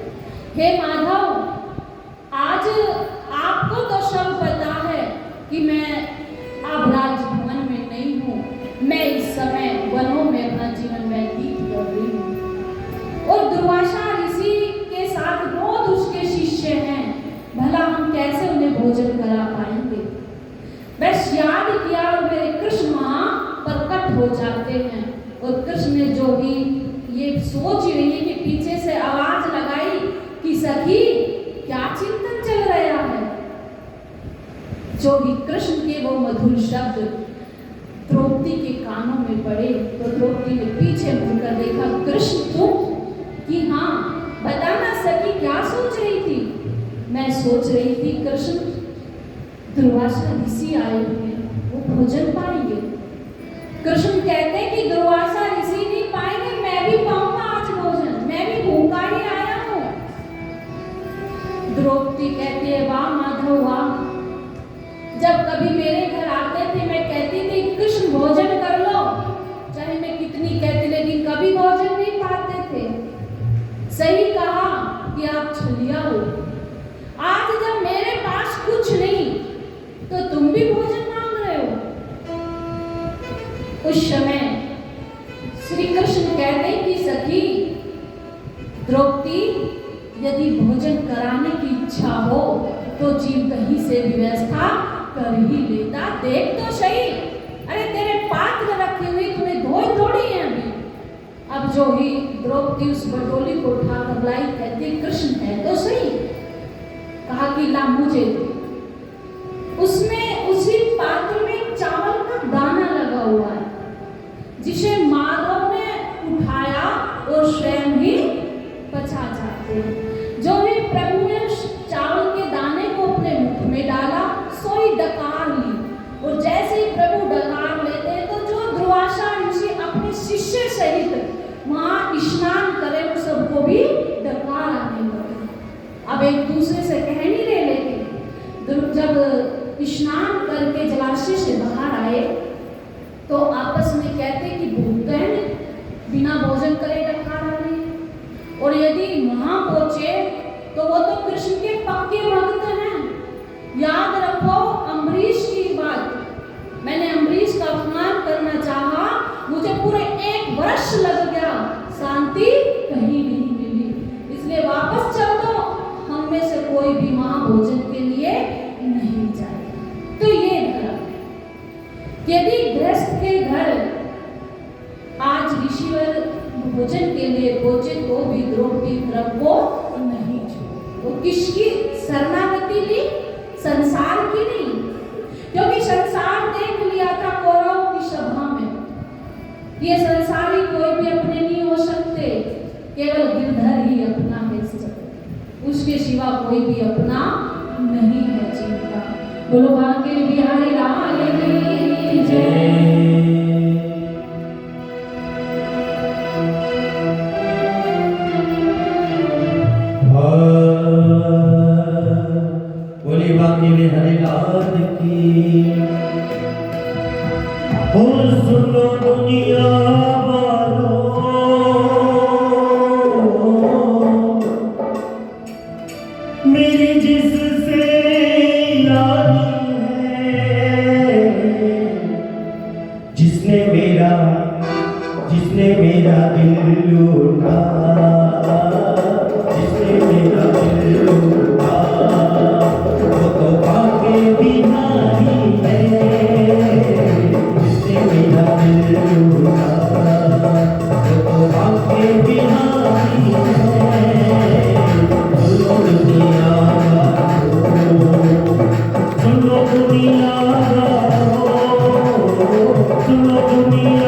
हे माधव, आज आपको तो सब पता है कि मैं अब राजभवन में नहीं हूँ, मैं इस समय वनों में अपना जीवन व्यतीत कर रही हूँ, और दुर्वासा ऋषि के साथ बहुत उसके शिष्य हैं, भला हम कैसे उन्हें भोजन करा पाएंगे? बस याद किया और मेरे कृष्ण वहां प्रकट हो जाते हैं, और कृष्ण ने जो ही ये सोच रही है कि पीछे से आवाज लगाई कि सखी क्या चिंतन चल रहा है, जो ही कृष्ण के वो मधुर शब्द द्रौपदी के कानों में पड़े तो द्रौपदी ने पीछे मुड़कर देखा, कृष्ण तुम? कि हाँ, बताना सखी क्या सोच रही थी? मैं सोच रही थी कृष्ण, दुर्वासा ऋषि आए हुए हैं, वो भोजन पाएंगे। कृष्ण कहते कि दुर्वासा ऋषि नहीं पाएंगे, मैं भी पाऊंगा आज भोजन, मैं भी भूखा ही आया हूँ। द्रौपदी कहती है, वाह माधव वाह, जब कभी मेरे घर आते थे मैं कहती थी कृष्ण भोजन कर लो, चाहे मैं कितनी कहती, लेकिन कभी भोजन नहीं पाते थे। सही कहा कि आप छलिया हो। आज जब मेरे पास कुछ नहीं तो तुम भी भोजन मांग रहे हो। उस समय श्री कृष्ण कहते कि सखी द्रौपदी, यदि भोजन कराने की इच्छा हो तो जीव कहीं से व्यवस्था कर ही लेता, देख तो सही, अरे तेरे पात्र रखी हुई तुम्हें धोई थोड़ी है अभी। अब जो ही द्रौपदी उस बटोली को उठाकर लाई, कहती कृष्ण है तो सही। कहा कि ला मुझे दे। उसमें उसी पात्र में चावल का दाना लगा हुआ है, जिसे माधव ने उठाया और स्वयं ही पचा जाते हैं। जो भी प्रभु ने चावल के दाने को अपने मुख में डाला, सोई डकार ली, और जैसे ही प्रभु डकार लेते तो जो दुर्वासा ऋषि अपने शिष्य सहित वहां स्नान करे, वो सबको भी डकार आने लगे। अब एक दूसरे से कह नहीं रहे, लेकिन जब स्नान करके जलाशय से बाहर आए तो आपस में कहते कि भूख है, बिना भोजन करे डकार आ रही है। और यदि वहां पहुंचे तो वो तो कृष्ण के पक्के भक्त हैं। याद रखो अम्बरीश की बात, मैंने अम्बरीश का अपमान करना चाहा, मुझे पूरे 1 वर्ष लग गया, शांति कहीं नहीं मिली। इसलिए वापस चल दो, हम में से कोई भी महाभोजन के लिए नहीं जाएगा। तो ये धर्म, यदि गृहस्थ के घर आज ऋषिवर भोजन के लिए पहुंचे तो भी द्रौपदी धर्म को नहीं छोड़ी। वो किसकी शरणागति ली? संसार की नहीं, क्योंकि संसार देख लिया था कौरव की सभा में, ये संसारी कोई भी अपने नहीं हो सकते, केवल गिरधर ही अपना है, उसके सिवा कोई भी अपना नहीं है जीव का। बोलो भाग्य बिहारी लाल की जय। बोले सेवा के हरिलाल की। हो सुनो दुनिया वालों, मेरी जिससे यारी है, जिसने मेरा दिल लूटा, जिसने मेरा दिल लूटा, वो तो पाके बिहारी है, जिसने मेरा दिल लूटा, वो तो पाके बिहारी है। सुनो दुनिया वालों, सुनो दुनिया वालों, सुनो दुनिया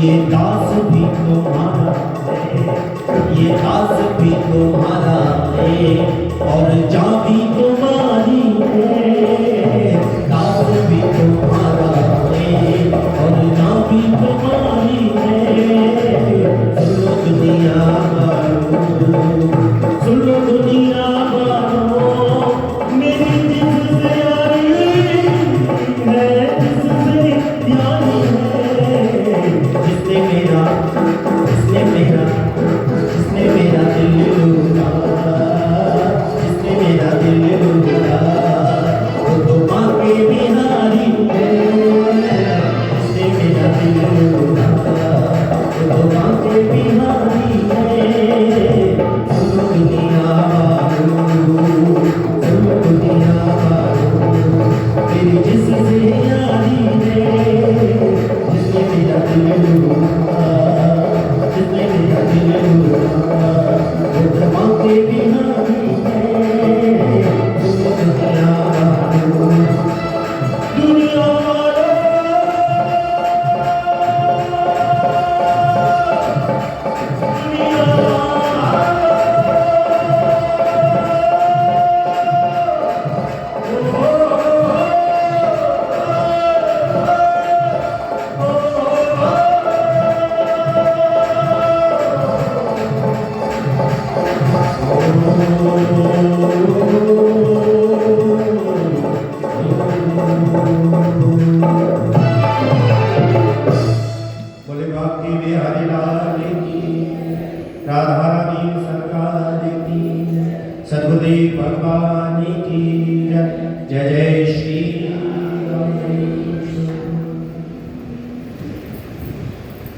ये दास भी तुम्हारा है, ये दास भी तुम्हारा है, और जान भी तुम्हारी है। दास भी तुम्हारा है और जान भी तुम्हारी है। सुनो दुनिया वालों, सुनो दुनिया वालों, मेरी जिससे यारी है, जिससे यारी है, जिसने मेरा दिल लूटा, जिसने मेरा दिल लूटा,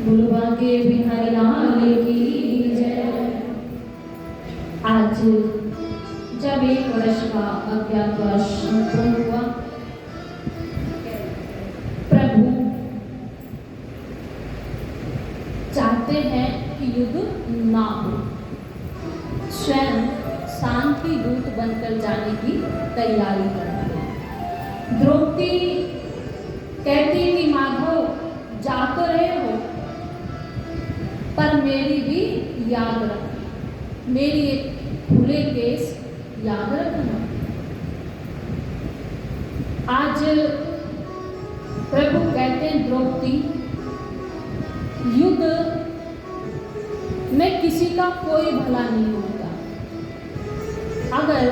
बुलवागे बिहारी लाल की जय। आज जब 1 वर्ष का अज्ञातवास संपूर्ण हुआ, प्रभु चाहते हैं कि युद्ध ना हो, स्वयं शांति दूत बनकर जाने की तैयारी करते हैं। द्रौपदी कहती कि माधव जा तो रहे हो, पर मेरी भी याद रखना, मेरी एक खुले केस याद रखना। आज प्रभु कहते हैं द्रौपदी, युद्ध में किसी का कोई भला नहीं होता। अगर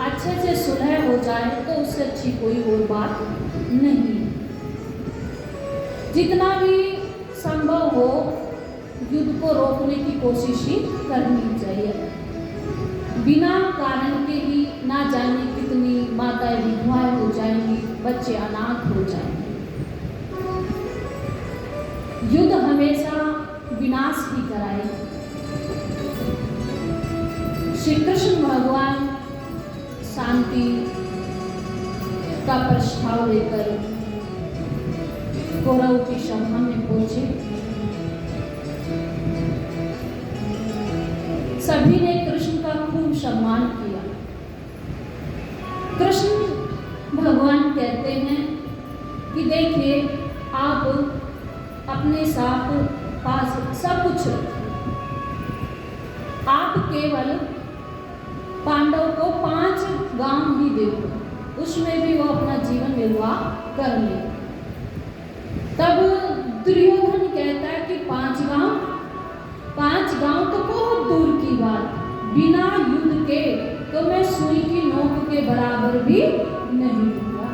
अच्छे से सुलह हो जाए तो उससे अच्छी कोई और बात नहीं। जितना भी संभव हो युद्ध को रोकने की कोशिश ही करनी चाहिए। बिना कारण के ही ना जाने कितनी माताएं विधवाएं हो जाएंगी, बच्चे अनाथ हो जाएंगे। युद्ध हमेशा विनाश ही कराएगा। श्री कृष्ण भगवान शांति का प्रस्ताव लेकर कौरव की सभा में पहुंचे। सभी ने कृष्ण का खूब सम्मान किया। कृष्ण भगवान कहते हैं कि देखिए, आप अपने साथ पास सब कुछ रखिए, आप केवल पांडव को 5 गांव ही दे दो, उसमें भी वो अपना जीवन निर्वाह कर ले। तब दुर्योधन कहता है कि 5 गांव तो बहुत दूर की बात, बिना युद्ध के तो मैं सुई की नोक के बराबर भी नहीं दूंगा।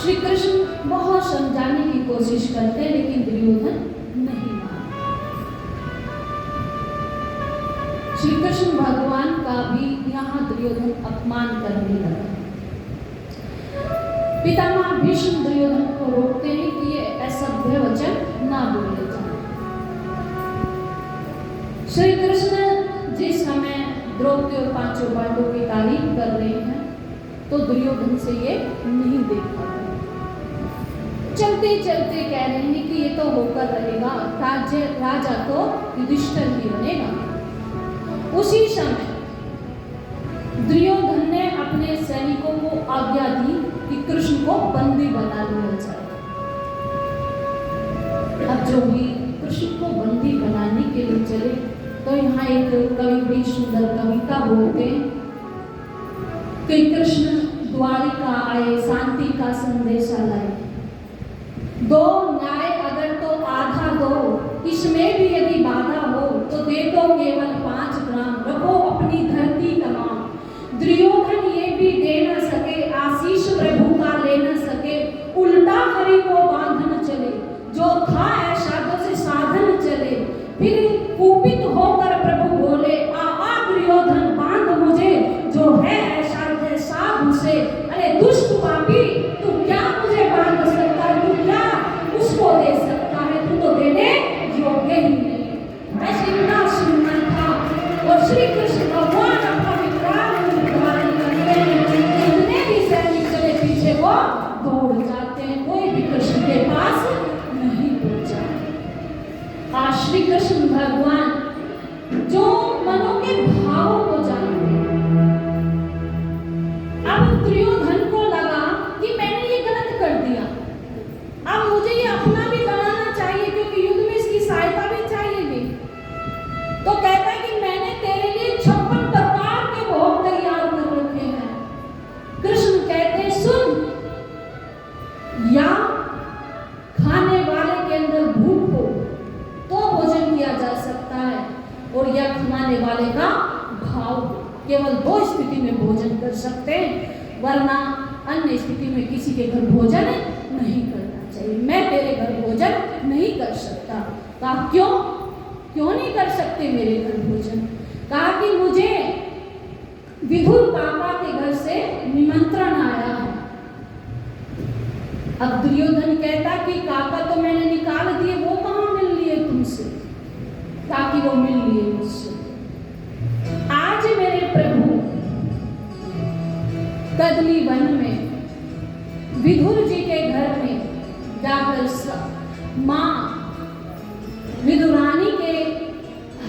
श्री कृष्ण बहुत समझाने की कोशिश करते हैं, लेकिन दुर्योधन नहीं मानता। श्री कृष्ण भगवान का भी यहाँ दुर्योधन अपमान करने लगा। पितामह भीष्म दुर्योधन को रोकते हैं कि ये असभ्य वचन ना बोले जाए। श्री कृष्ण जिस समय द्रौपदी और 5 पांडवों की तारीफ कर रहे हैं तो दुर्योधन से ये नहीं देखा गया। चलते चलते कह रहे हैं कि ये तो होकर रहेगा, राजा तो युधिष्ठिर ही बनेगा। उसी समय दुर्योधन ने अपने सैनिकों को आज्ञा दी कि कृष्ण को बंदी बना लिया जाए। अब जो भी कृष्ण को बंदी बनाने के लिए चले तो यहाँ एक कवि बड़ी सुंदर कविता बोलते हैं कि कृष्ण द्वारिका आए, शांति का संदेशा लाए। दो न्याय अगर तो आधा दो, इसमें भी यदि बाधा हो तो दे दो केवल 5 ग्राम, रखो अपनी धरती तमाम। दुर्योधन ये भी दे न सके, आशीष प्रभु का ले न सके, उल्टा हरि को बांधन चले, जो था ऐसा तो से साधन चले। फिर कुपित होकर प्रभु बोले, आ दुर्योधन बांध मुझे, जो है ऐसा साधु से। अरे दुष्ट पापी, तू क्या मुझे बांध सकता है, तू क्या उसको दे सकता है, तू तो देने योग्य ही नहीं। ऐसे इतना सुंदर था। और श्री कृष्ण भगवान अपना विकराल रूप धारण करते हैं, जितने भी सैनिक चले पीछे वो दौड़ जाते हैं, कोई भी कृष्ण के पास नहीं पहुंचा। आज श्री कृष्ण भगवान जो मनों के भावों को जानते हैं। अब दुर्योधन को लगा कि मैंने ये गलत कर दिया, अब मुझे ये अपना भी बनाना चाहिए, क्योंकि युद्ध में इसकी सहायता भी चाहिए। तो कहता है कि मैंने तेरे लिए 56 प्रकार के भोग तैयार कर रखे हैं। कृष्ण कहते हैं, सुन, या खाने वाले के अंदर भूख हो तो भोजन किया जा सकता है, और या खिलाने वाले का भाव, केवल 2 स्थिति में भोजन कर सकते हैं, वरना अन्य स्थिति में किसी के घर भोजन नहीं करना चाहिए। मैं तेरे घर भोजन नहीं कर सकता। कहा क्यों नहीं कर सकते मेरे घर भोजन? कहा कि मुझे विदुर काका के घर से निमंत्रण आया है। अब दुर्योधन कहता कि काका तो मैंने निकाल दिए, वो कहाँ मिल लिए तुमसे, ताकि वो मिल लिए मुझसे। आज मेरे प्रभु कदली वन में विदुर जी के घर में जाकर माँ विदुरानी के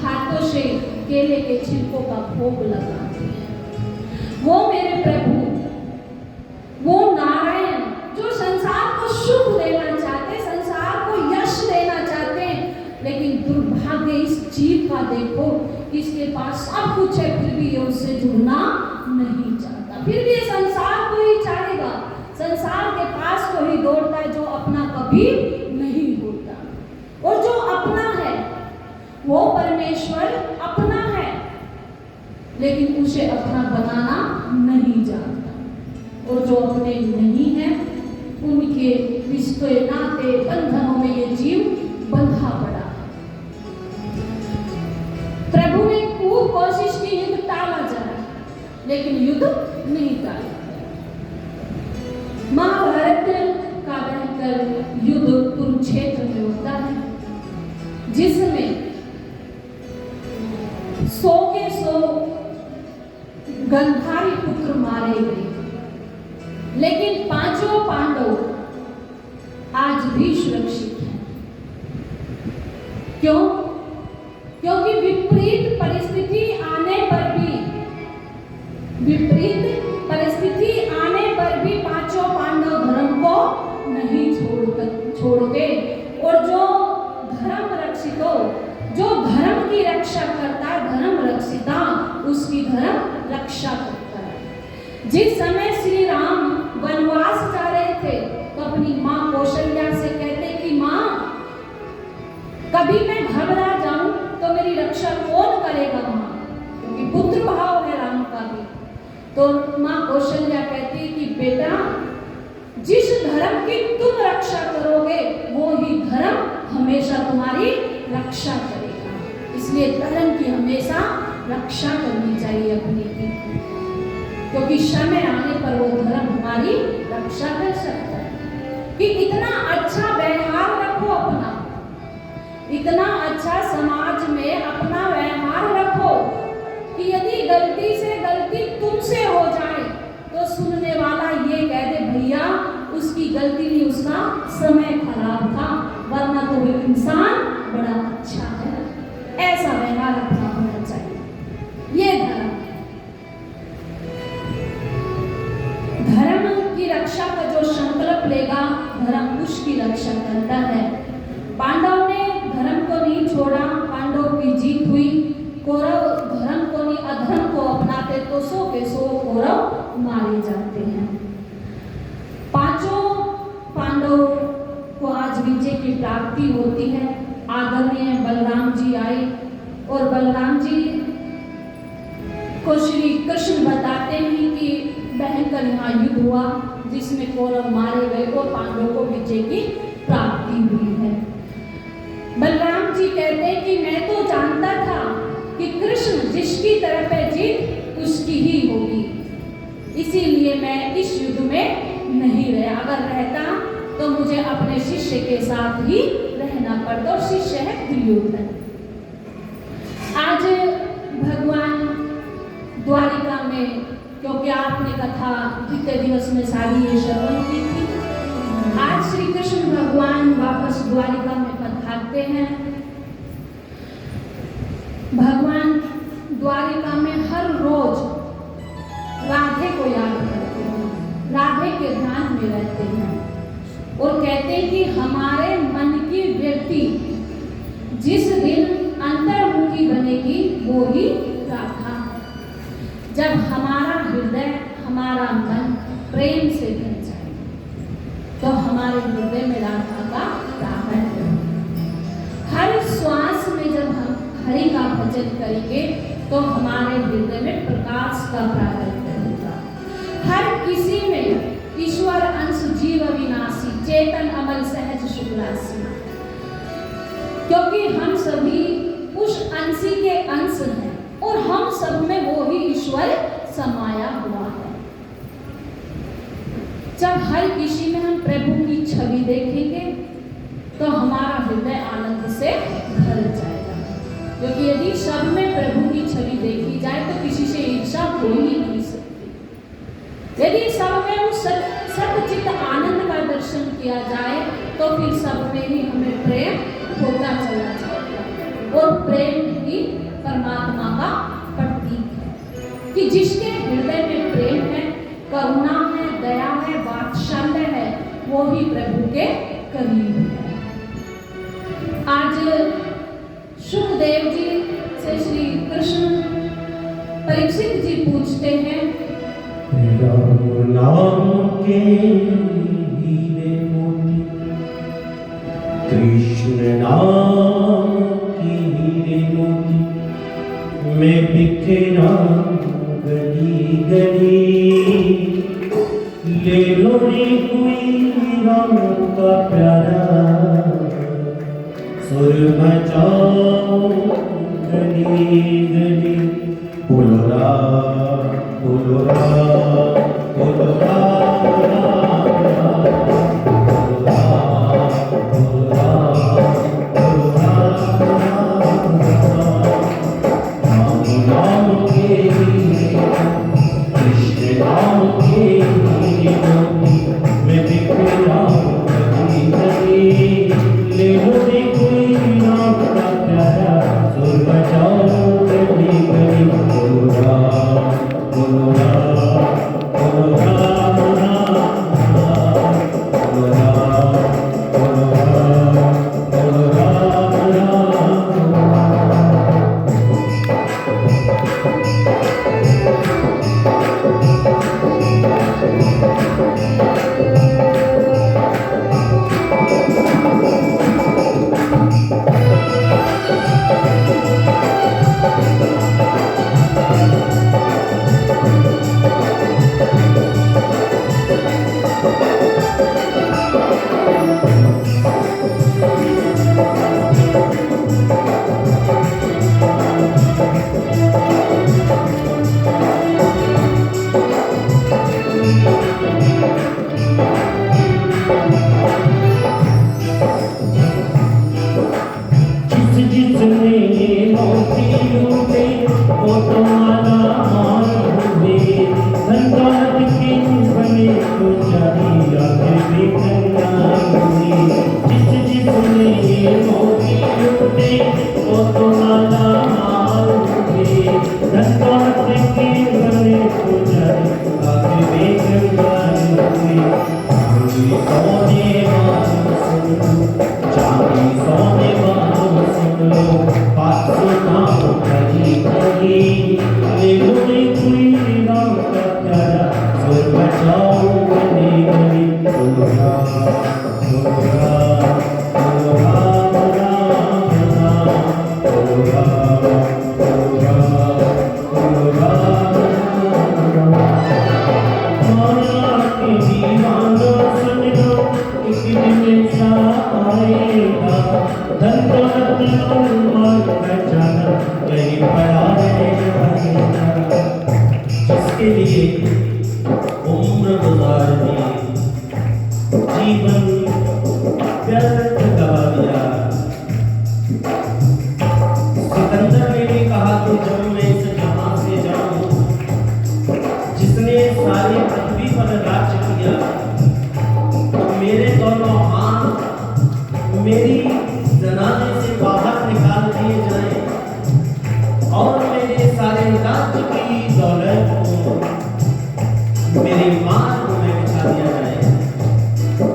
हाथों से केले के छिलकों का भोग लगाती है। वो मेरे प्रभु, वो नारायण जो संसार को सुख देना चाहते, संसार को यश देना चाहते हैं, लेकिन दुर्भाग्य इस जीव का देखो, इसके पास सब कुछ है फिर भी ये उससे जुड़ना नहीं चाहता, फिर भी ये संसार को ही चाहेगा, संसार के पास को ही दौड़ता है, जो अपना कभी नहीं होता। और जो अपना है वो परमेश्वर अपना है, लेकिन उसे अपना बनाना नहीं जानता। और जो अपने नहीं है उनके रिश्ते नाते बंधनों में ये जीव बंधा पड़ा है। प्रभु ने खूब कोशिश की युद्ध टाला जाए, लेकिन युद्ध नहीं टाला। महाभारत का भयंकर युद्ध कुरुक्षेत्र में होता है, जिसमें 100 के 100 गंधारी पुत्र मारे गए, लेकिन 5 पांडव आज भी सुरक्षित हैं। क्यों? क्योंकि विपरीत परिस्थिति आने पर भी 5 पांडव धर्म को नहीं छोड़ते। और जो धर्म रक्षित हो, जो धर्म की रक्षा करता है, धर्म रक्षिता उसकी धर्म रक्षा करता है। जिस समय श्री राम वनवास जा रहे थे तो अपनी माँ कौशल्या से कहते कि माँ, कभी मैं घबरा जाऊं तो मेरी रक्षा कौन करेगा माँ, क्योंकि पुत्र भाव है राम का भी। तो माँ कौशल्या कहती कि बेटा, जिस धर्म की तुम रक्षा करोगे वो ही धर्म हमेशा तुम्हारी रक्षा करेगा, इसलिए धर्म की हमेशा रक्षा करनी चाहिए अपने की, क्योंकि समय आने पर वो धर्म हमारी रक्षा कर सकता है। कि इतना अच्छा व्यवहार रखो अपना, इतना अच्छा समाज में अपना व्यवहार रखो कि यदि गलती से गलती तुमसे हो जाए तो सुनने वाला ये कह दे भैया उसकी गलती नहीं, उसका समय खराब था, वरना तो वो इंसान बड़ा अच्छा है। ऐसा व्यवहार अपना होना चाहिए। ये धर्म की रक्षा का जो संकल्प लेगा, धर्म उसकी रक्षा करता है। पांडव ने धर्म को नहीं छोड़ा, पांडव की जीत हुई। कौरव धर्म को नहीं, अधर्म को अपनाते तो 100 के 100 कौरव मारे जाते हैं। 5 पांडव को आज विजय की प्राप्ति होती है। आदरणीय बलराम जी आए और बलराम जी को श्री कृष्ण बताते हैं कि भयंकर यहाँ युद्ध हुआ जिसमें कौरव मारे गए और पांडवों को विजय की प्राप्ति हुई है। बलराम जी कहते हैं कि मैं तो जानता था कि कृष्ण जिसकी तरफ है जीत उसकी ही होगी, इसीलिए मैं इस युद्ध में नहीं रहा। अगर रहता तो मुझे अपने शिष्य के साथ ही रहना पड़ता, और शिष्य है दुर्योधन। आज भगवान द्वारिका में, क्योंकि आपने कथा बीते दिवस में सारी ये श्रवण की थी, आज श्री कृष्ण भगवान वापस द्वारिका में पधारते हैं। भगवान द्वारिका में हर रोज राधे को याद करते हैं, राधे के ध्यान में रहते हैं और कहते हैं कि हमारे मन की वृत्ति जिस दिन अंतर्मुखी बनेगी वो ही राधा है। जब हमारा हृदय, हमारा मन प्रेम से भर जाए तो हमारे हृदय में राधा का प्रागट्य है। हर श्वास में जब हम हरि का भजन करेंगे तो हमारे हृदय में प्रकाश का प्रागट्य होगा। हर किसी में ईश्वर अंश जीव अविनाशी चेतन अमल सहज शुक्लासी, क्योंकि हम सभी उस अंशी के अंश हैं और हम सब में वो ही ईश्वर समाया हुआ है। जब हर किसी में हम प्रभु की छवि देखेंगे तो हमारा हृदय आनंद से भर जाएगा। क्योंकि यदि सब में प्रभु की छवि देखी जाए तो किसी से ईर्ष्या हो ही नहीं सकती। यदि सब में उस सच्चित आनंद का दर्शन किया जाए तो फिर सब में ही हमें प्रेम होता चला जाएगा। और प्रेम ही परमात्मा का प्रतीक है कि जिसके हृदय में प्रेम है, करुणा है, दया है, वात्सल्य है, वो ही प्रभु के करीब है। आज सुखदेव जी से श्री कृष्ण परीक्षित जी पूछते हैं, राम नाम के हीरे मोती, कृष्ण नाम की हीरे मोती, मैं बिखरा गली गली, ले लो रे कोई राम का प्यारा, सुर बजाओ गली गली, बोलो राम बोलो राम बोलो राम राम राम, बोलो राम बोलो राम बोलो राम राम राम, राम नाम के कृष्ण नाम के मैं बिखरा गली गली, ले लो रे कोई राम का प्यारा, सुर बजाओ गली गली, बोलो राम बोलो राम बोलो राम राम राम, बोलो राम बोलो राम बोलो राम राम जिसके लिए उम्र गुजार दी, जीवन व्यर्थ गवा दिया। सिकंदर ने भी कहा कि जब मैं इस जहां से जाऊं, जिसने सारी पृथ्वी पर राज्य किया, तो मेरे दोनों हाथ मेरी जनाने से बाहर निकाल दिए जाएं और मेरे सारे राज्य की दौलत को मेरे मार्ग में बिछा दिया जाए,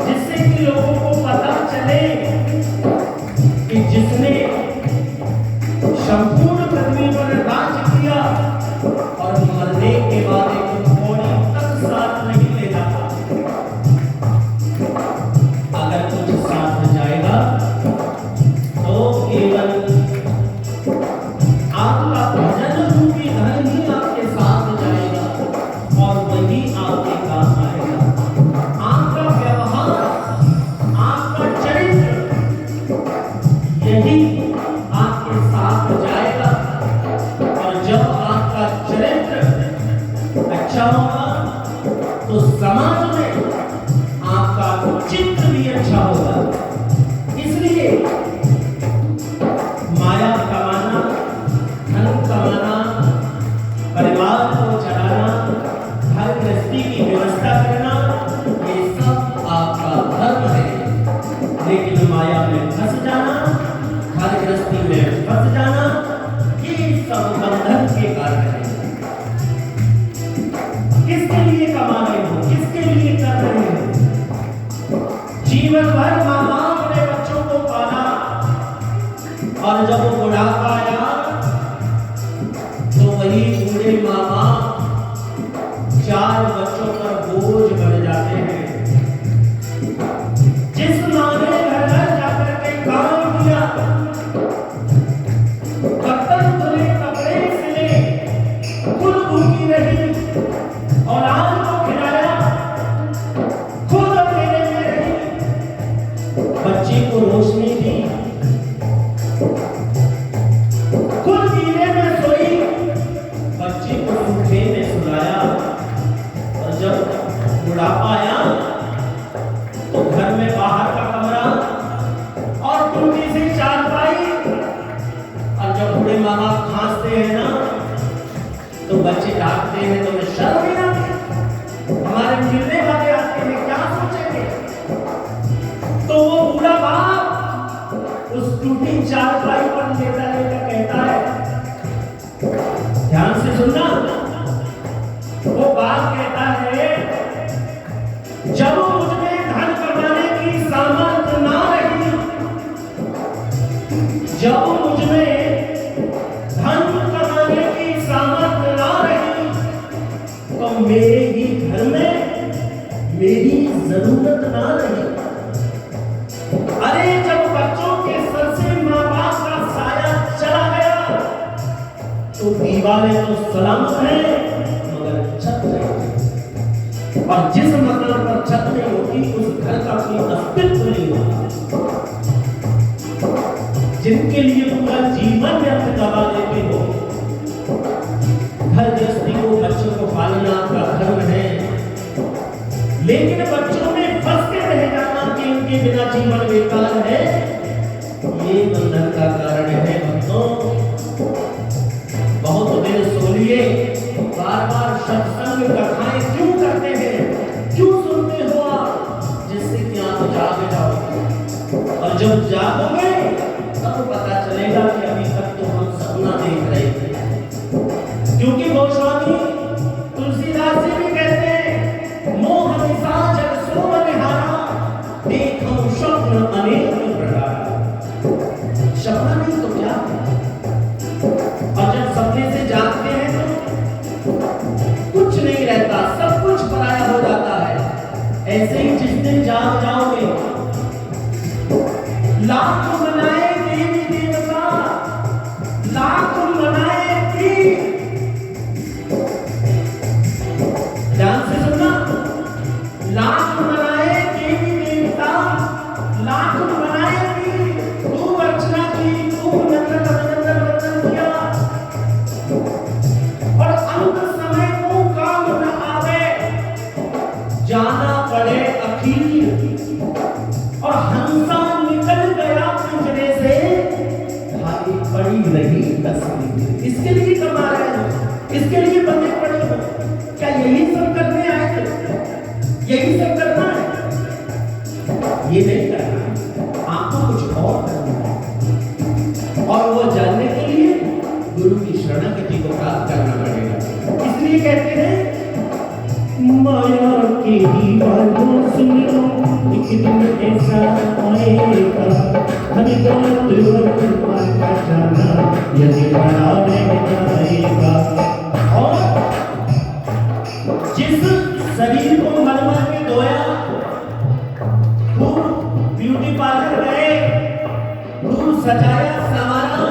जिससे कि लोगों को पता चले कि जिसने संपूर्ण पृथ्वी पर राज्य किया और मरने के बाद एक पौड़ी तक साथ नहीं ले जाता, अगर कुछ साथ जाएगा तो केवल आपका भजन रूपी धन ही आपके साथ जाएगा और वही आपके काम आएगा। आपका व्यवहार, आपका चरित्र, यही आपके साथ जाएगा। और जब आपका चरित्र अच्छा होगा तो समाज में लेकिन माया में फंस जाना, घर गृहस्थी में फंस जाना, ये सब बंधन के कारण है। किसके लिए कमा रहे हो, किसके लिए कर रहे हो? जीवन भर माँ बाप ने बच्चों को पाला और जब वो बुढ़ापा आया तो वही बूढ़े माँ बाप 4 बच्चों पर बोझ बन जाते हैं। जिस माँ ने घर घर जाकर के काम किया, बर्तन धुले, कपड़े सिले, खुद भूखी रही, औलाद को खिलाया, खुद अकेले में रही, बच्चे को रोशनी दी, खुद जीने में सोई, बच्चे को सूखे में सुलाया। और जब बुढ़ापा आया तो घर में बाहर का कमरा और टूटी सी चारपाई, और जब बूढ़े माँ बाप खांसते हैं ना तो बच्चे डांटते हैं, तो मैं शर्म नहीं आती, हमारे मिलने वाले आते हैं, क्या सोचेंगे? तो वो बूढ़ा बाप उस टूटी चारपाई पर लेटा लेटा कहता है, ध्यान से सुनना, वो बात कहता है, जब मुझमें धन कमाने की सामर्थ्य ना रही, जब मुझमें धन कमाने की सामर्थ्य ना रही, तो मेरे ही घर में मेरी जरूरत ना रही। अरे जब बच्चों के सर से माँ बाप का साया चला गया तो दीवारें तो सलामत हैं मगर छत नहीं, और जिस मकान पर छत नहीं होती उस घर का कोई अस्तित्व नहीं होता। जिनके लिए पूरा जीवन व्यर्थ गवा देते हो, घर गृहस्थी को, बच्चों को पालना आपका धर्म है, लेकिन बच्चों में फंस के रह जाना कि इनके बिना जीवन बेकार है, ये बंधन का कारण है। भक्तों, बहुत दिन सो लिए, बार बार सत्संग कथाएं क्यों करते हैं, क्यों सुनते हो आप? जिससे कि आप जाग जाओ, और जब जागोगे तब पता चलेगा कि अभी तक तो हम सपना देख रहे थे। क्योंकि गोस्वामी तुलसीदास जी भी कहते हैं, मोह निशा जग सो निहारा, देखो स्वप्न अनेक प्रकार। सपना नहीं तो क्या है? और जब सपने से जागते हैं तो कुछ नहीं रहता, सब कुछ पराया हो जाता है। ऐसे ही जिस दिन जाग जाओगे, लाख मनाए देवी देवता, लाख मनाए पीर, ध्यान से सुनना, लाख मनाए देवी देवता, लाख मनाए पीर, खूब अर्चना की, खूब नंदन किया, और अंत समय को काम न आवे, जाना पड़े अखीर, और हंसा निकल गया पिंजरे से, खाली पड़ी रही तस्वीर। इसके लिए कमा रहे हो, इसके लिए बंदे पड़े हो, क्या यही सब करने आए थे? यही सब करना है? ये नहीं करना है, आपको कुछ और करना है, और वो जानने के लिए गुरु की शरणागति को प्राप्त करना पड़ेगा। इसलिए कहते हैं, माया की दीवारों सुन लो, एक दिन ऐसा आएगा, हमें गलत मार्ग जाना, यदि बड़ा रह जाएगा। और जिस शरीर को मरमर के धोया, खूब ब्यूटी पार्लर गए, खूब सजाया संवारा,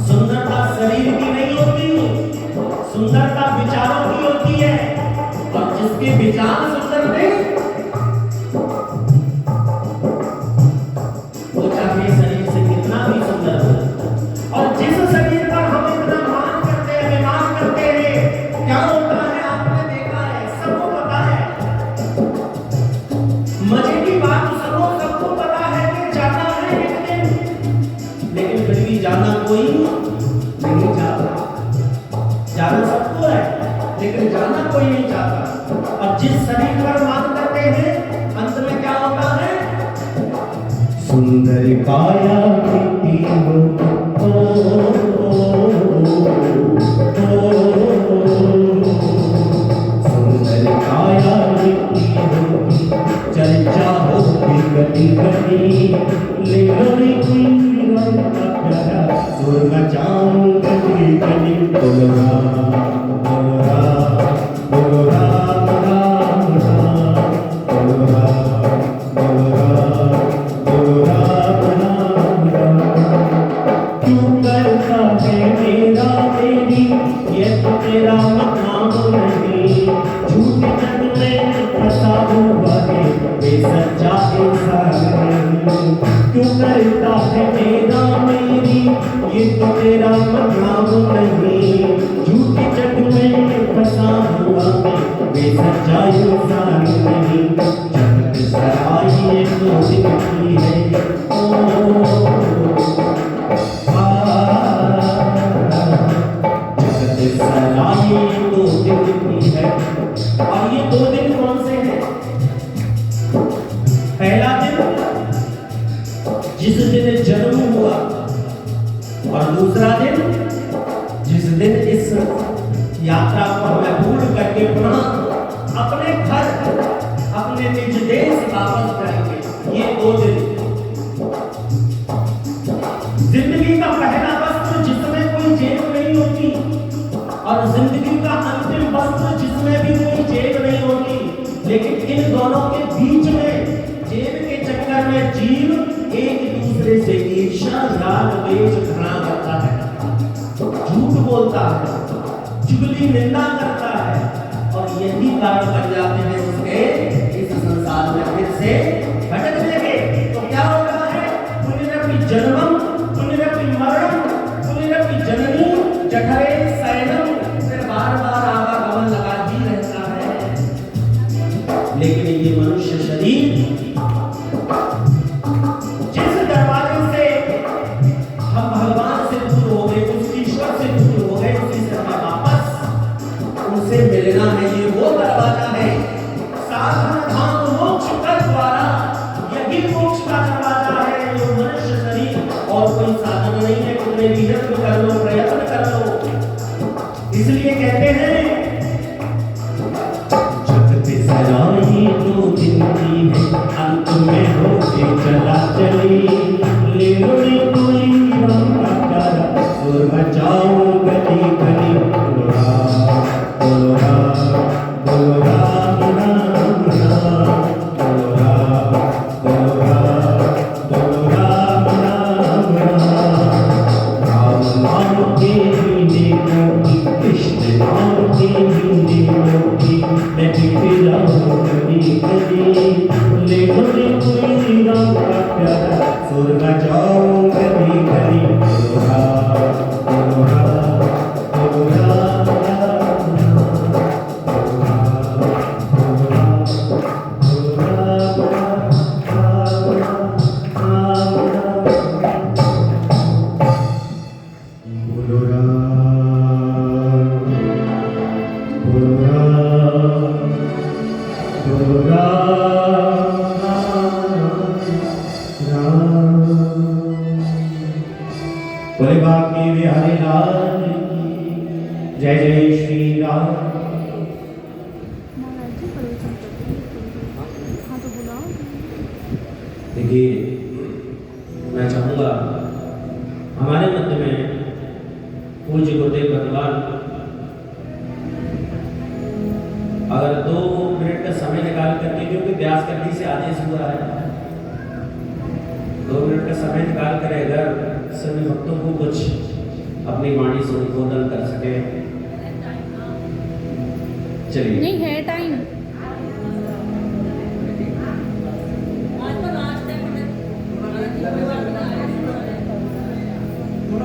सुंदरता शरीर की नहीं होती, सुंदरता विचारों की होती है। और जिसके विचार सुंदर नहीं, वो चाहे शरीर से कितना भी सुंदर हो। और जिस शरीर पर हम इतना मान करते हैं, अभिमान करते हैं, क्या होता है आपने देखा है, सबको पता है। मजे की बात सुनो, सबको पता है कि जाना है एक दिन, लेकिन फिर भी जाना कोई नहीं चाहता। जाना सबको है, लेकिन जाना कोई नहीं चाहता। और जिस शरीर सुंदर काया मिट्टी हो, ओ, सुंदर काया मिट्टी होगी, चर्चा होगी कटी कटी, ले लो रे कोई रंग का प्यारा, सुर मचाऊं गली गली। बोलो राम बोलो राम बोलो राम राम राम, बोलो राम बोलो राम बोलो राम राम राम। क्यों करता है मेरा तेरी, ये तो तेरा मकाम नहीं, झूठ जग में फंसा हुआ है, वे सच्चा इंसान नहीं। क्यों करता है मेरा मेरी, ये तो तेरा मकाम नहीं, झूठ जग में फंसा हुआ है, वे सच्चा इंसान नहीं। जगत सराय ये तो जिंदगी है, जगत सराय ये तो जिंदगी है। और ये 2 दिन कौन से हैं? पहला दिन जिस दिन जन्म हुआ, और दूसरा दिन जिस दिन इस यात्रा को हमें पूर्ण करके पुनः अपने घर अपने निज देश वापस जाएंगे। ये 2 दिन जिंदगी का पहला वस्त्र जिसमें कोई जेब नहीं होती, और जिंदगी का अंतिम वस्त्र जिसमें भी कोई जेब नहीं होती। लेकिन इन दोनों के बीच में जेब के चक्कर में जीव एक दूसरे से ईर्ष्या राग द्वेष घृणा करता है, झूठ बोलता है, चुगली निंदा करता है, और यही कारण बन जाते हैं उसके इस संसार में फिर से भटकने के। तो क्या हो रहा है? पुनरपि जन्मम पुनरपि मरणम पुनरपि जननी जठरे शयनम, फिर बार बार आवागमन लगा ही रहता है। लेकिन ये मनुष्य शरीर जिस दरवाजे से हम भगवान से दूर हो गए, उस ईश्वर से दूर हो गए, उसी से हमें वापस उनसे मिलना है। ये वो दरवाजा है, साधन धाम मोक्ष का द्वारा, यही मोक्ष का दरवाजा है। जो मनुष्य शरीर और कोई साधन नहीं है, कितने भी यत्न कर लो, प्रयत्न कर लो। इसलिए कहते हैं जगत सराय तो जिंदगी है, अंत में होके चला चली, ले लो रे कोई राम का प्यारा, सुर मचाओ गली गली। बोलो राम बोलो राम बोलो राम राम राम, बोलो राम बोलो राम बोलो राम राम राम। राम नाम के बिने मोती, कृष्ण नाम के बिने मोती, मैं फिर राम कभी कभी, ले लो रे कोई राम का प्यारा, सुर मचाओ गली गली। बोलो राम बोलो राम बोलो राम राम राम, बोलो राम बोलो राम बोलो राम राम राम राम, बोलो राम बोलो राम बोलो राम राम। बोले बाकी बिहारी लाल की जय जय श्री राम। देखिए, मैं चाहूंगा हमारे मध्य में पूज्य गुरुदेव भगवान अगर 2 मिनट का समय निकाल करके, क्योंकि व्यास करनी से आदेश हुआ है, 2 मिनट का समय निकाल कर अगर सभी भक्तों को कुछ अपनी वाणी से उद्बोधन कर सके। चलिए। नहीं है टाइम।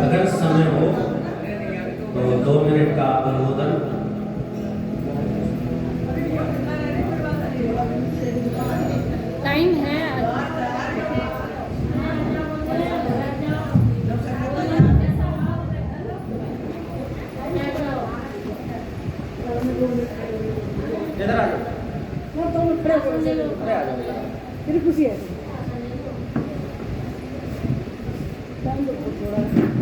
अगर समय हो तो 2 मिनट का उद्बोधन। टाइम है। इधर आ जाओ। थोड़ा